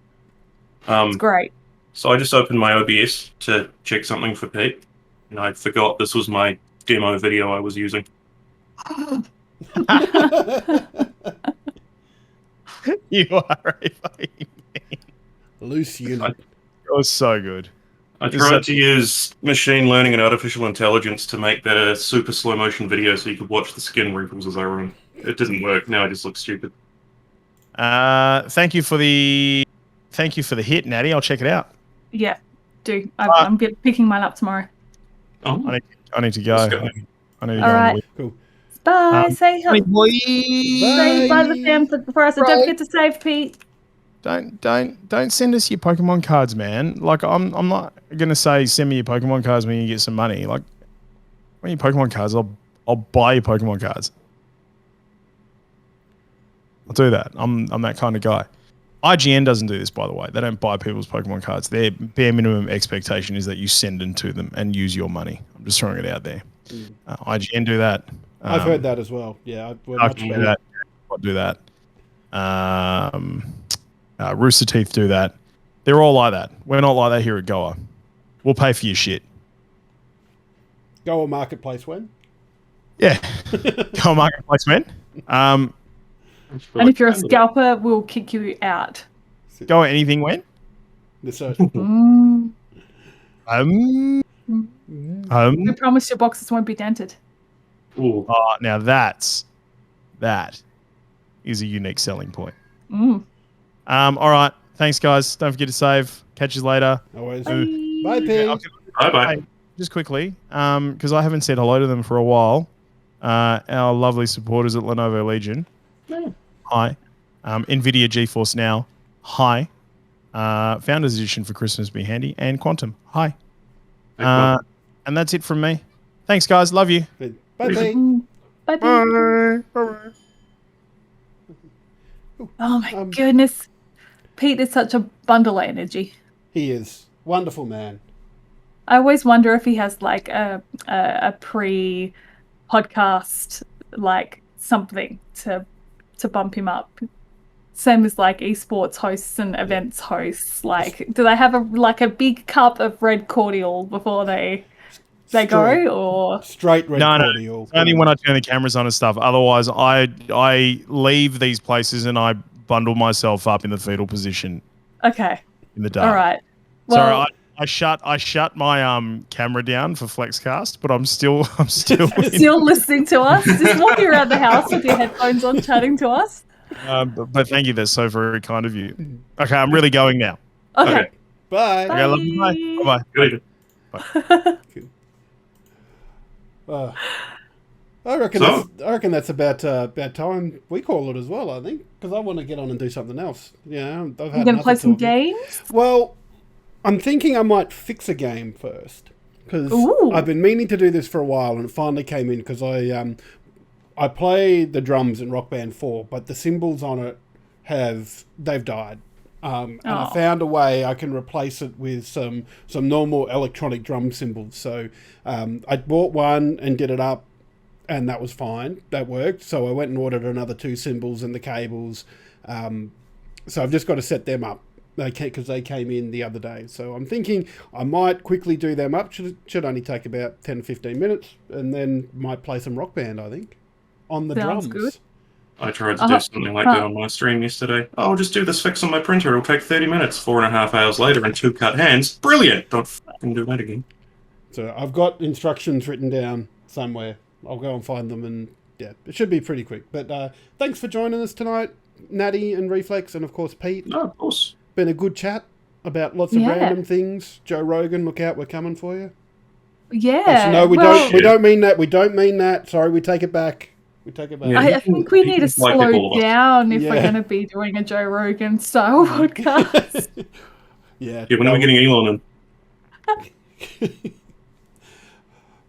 It's great. So I just opened my OBS to check something for Pete, and I forgot this was my demo video I was using. You are a fucking loose unit. It was so good. I tried to use machine learning and artificial intelligence to make that a super slow motion video so you could watch the skin wrinkles as I run. It didn't work. Now I just look stupid. Thank you for the hit, Natty. I'll check it out. Yeah, do. I'm picking mine up tomorrow. Oh. I need to go. I need to go. All right. Cool. Bye. Say hi. Bye. Say bye to the fam for us. Don't forget to save Pete. Don't send us your Pokemon cards, man. Like I'm not gonna say send me your Pokemon cards when you get some money. Like, when your Pokemon cards, I'll buy your Pokemon cards. I'll do that. I'm that kind of guy. IGN doesn't do this, by the way. They don't buy people's Pokemon cards. Their bare minimum expectation is that you send them to them and use your money. I'm just throwing it out there. IGN do that. I've heard that as well. Yeah, I can do that. I'll do that. Rooster Teeth do that. They're all like that. We're not like that here at GOA. We'll pay for your shit. GOA Marketplace when? Yeah. GOA Marketplace when? And if you're a scalper, we'll kick you out. GOA anything when? We promise your boxes won't be dented. Ooh. Oh, now that is a unique selling point. All right. Thanks, guys. Don't forget to save. Catch you later. Always. Bye, Pete. Bye. Just quickly, because I haven't said hello to them for a while. Our lovely supporters at Lenovo Legion. Hi. NVIDIA GeForce Now. Hi. Founders Edition for Christmas be handy. And Quantum. Hi. And that's it from me. Thanks, guys. Love you. Bye, Pete. Bye. Bye. Oh my goodness. Pete is such a bundle of energy. He is. Wonderful man. I always wonder if he has like a pre-podcast, like something to bump him up. Same as like esports hosts and events hosts. Like, do they have a big cup of red cordial before they go, or straight red cordial? No, only when I turn the cameras on and stuff. Otherwise, I leave these places and I bundle myself up in the fetal position. Okay. In the dark. All right. Well, sorry, I shut my camera down for Flexcast, but I'm still still listening to us. Just walking around the house with your headphones on, chatting to us. But thank you. That's so very kind of you. Okay, I'm really going now. Okay. Bye. Okay, love you. Bye. Bye. I reckon that's about time we call it as well. I think, because I want to get on and do something else. Yeah, I've had. You gonna play some games? Well, I'm thinking I might fix a game first. because Ooh. I've been meaning to do this for a while, and it finally came in because I play the drums in Rock Band 4, but the cymbals on it they've died. And I found a way I can replace it with some normal electronic drum cymbals. So I bought one and did it up, and that was fine. That worked. So I went and ordered another 2 cymbals and the cables. So I've just got to set them up. Because they came in the other day. So I'm thinking I might quickly do them up. Should only take about 10 to 15 minutes, and then might play some Rock Band, I think, on the Sounds drums. good. I tried to do something like that on my stream yesterday. Oh, I'll just do this fix on my printer. It'll take 30 minutes. 4.5 hours later and 2 cut hands. Brilliant! Don't fucking do that again. So I've got instructions written down somewhere. I'll go and find them, and yeah, it should be pretty quick. But thanks for joining us tonight, Natty and Reflex, and of course Pete. No, of course. Been a good chat about lots of random things. Joe Rogan, look out, we're coming for you. Yeah. Actually, no, we don't mean that. We don't mean that. Sorry, we take it back. Yeah, I think we need to slow down if we're going to be doing a Joe Rogan style podcast. Yeah. When are we getting Elon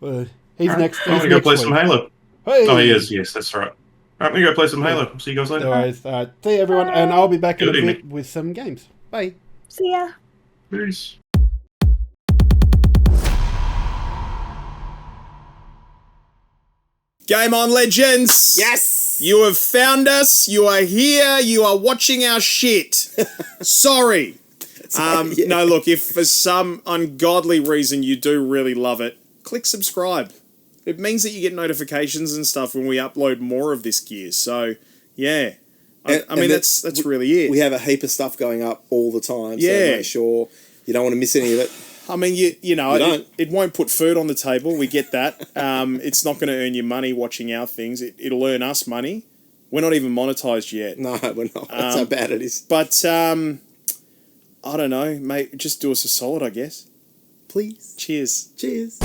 in? He's next. I'm going to go play some Halo. Hey. Oh, he is. Yes, that's right. All right, I'm going to go play some Halo. See you guys later. No worries. See you, everyone. And I'll be back in a bit with some games. Bye. See ya. Peace. Game on, legends! Yes! You have found us, you are here, you are watching our shit. Sorry. No, look, if for some ungodly reason you do really love it, click subscribe. It means that you get notifications and stuff when we upload more of this gear. So, yeah. I mean, that's really it. We have a heap of stuff going up all the time, so Yeah. make sure you don't want to miss any of it. I mean, you know, it won't put food on the table. We get that. It's not going to earn you money watching our things. It'll earn us money. We're not even monetized yet. No, we're not. That's how bad it is. But, I don't know, mate. Just do us a solid, I guess. Please. Cheers. Cheers.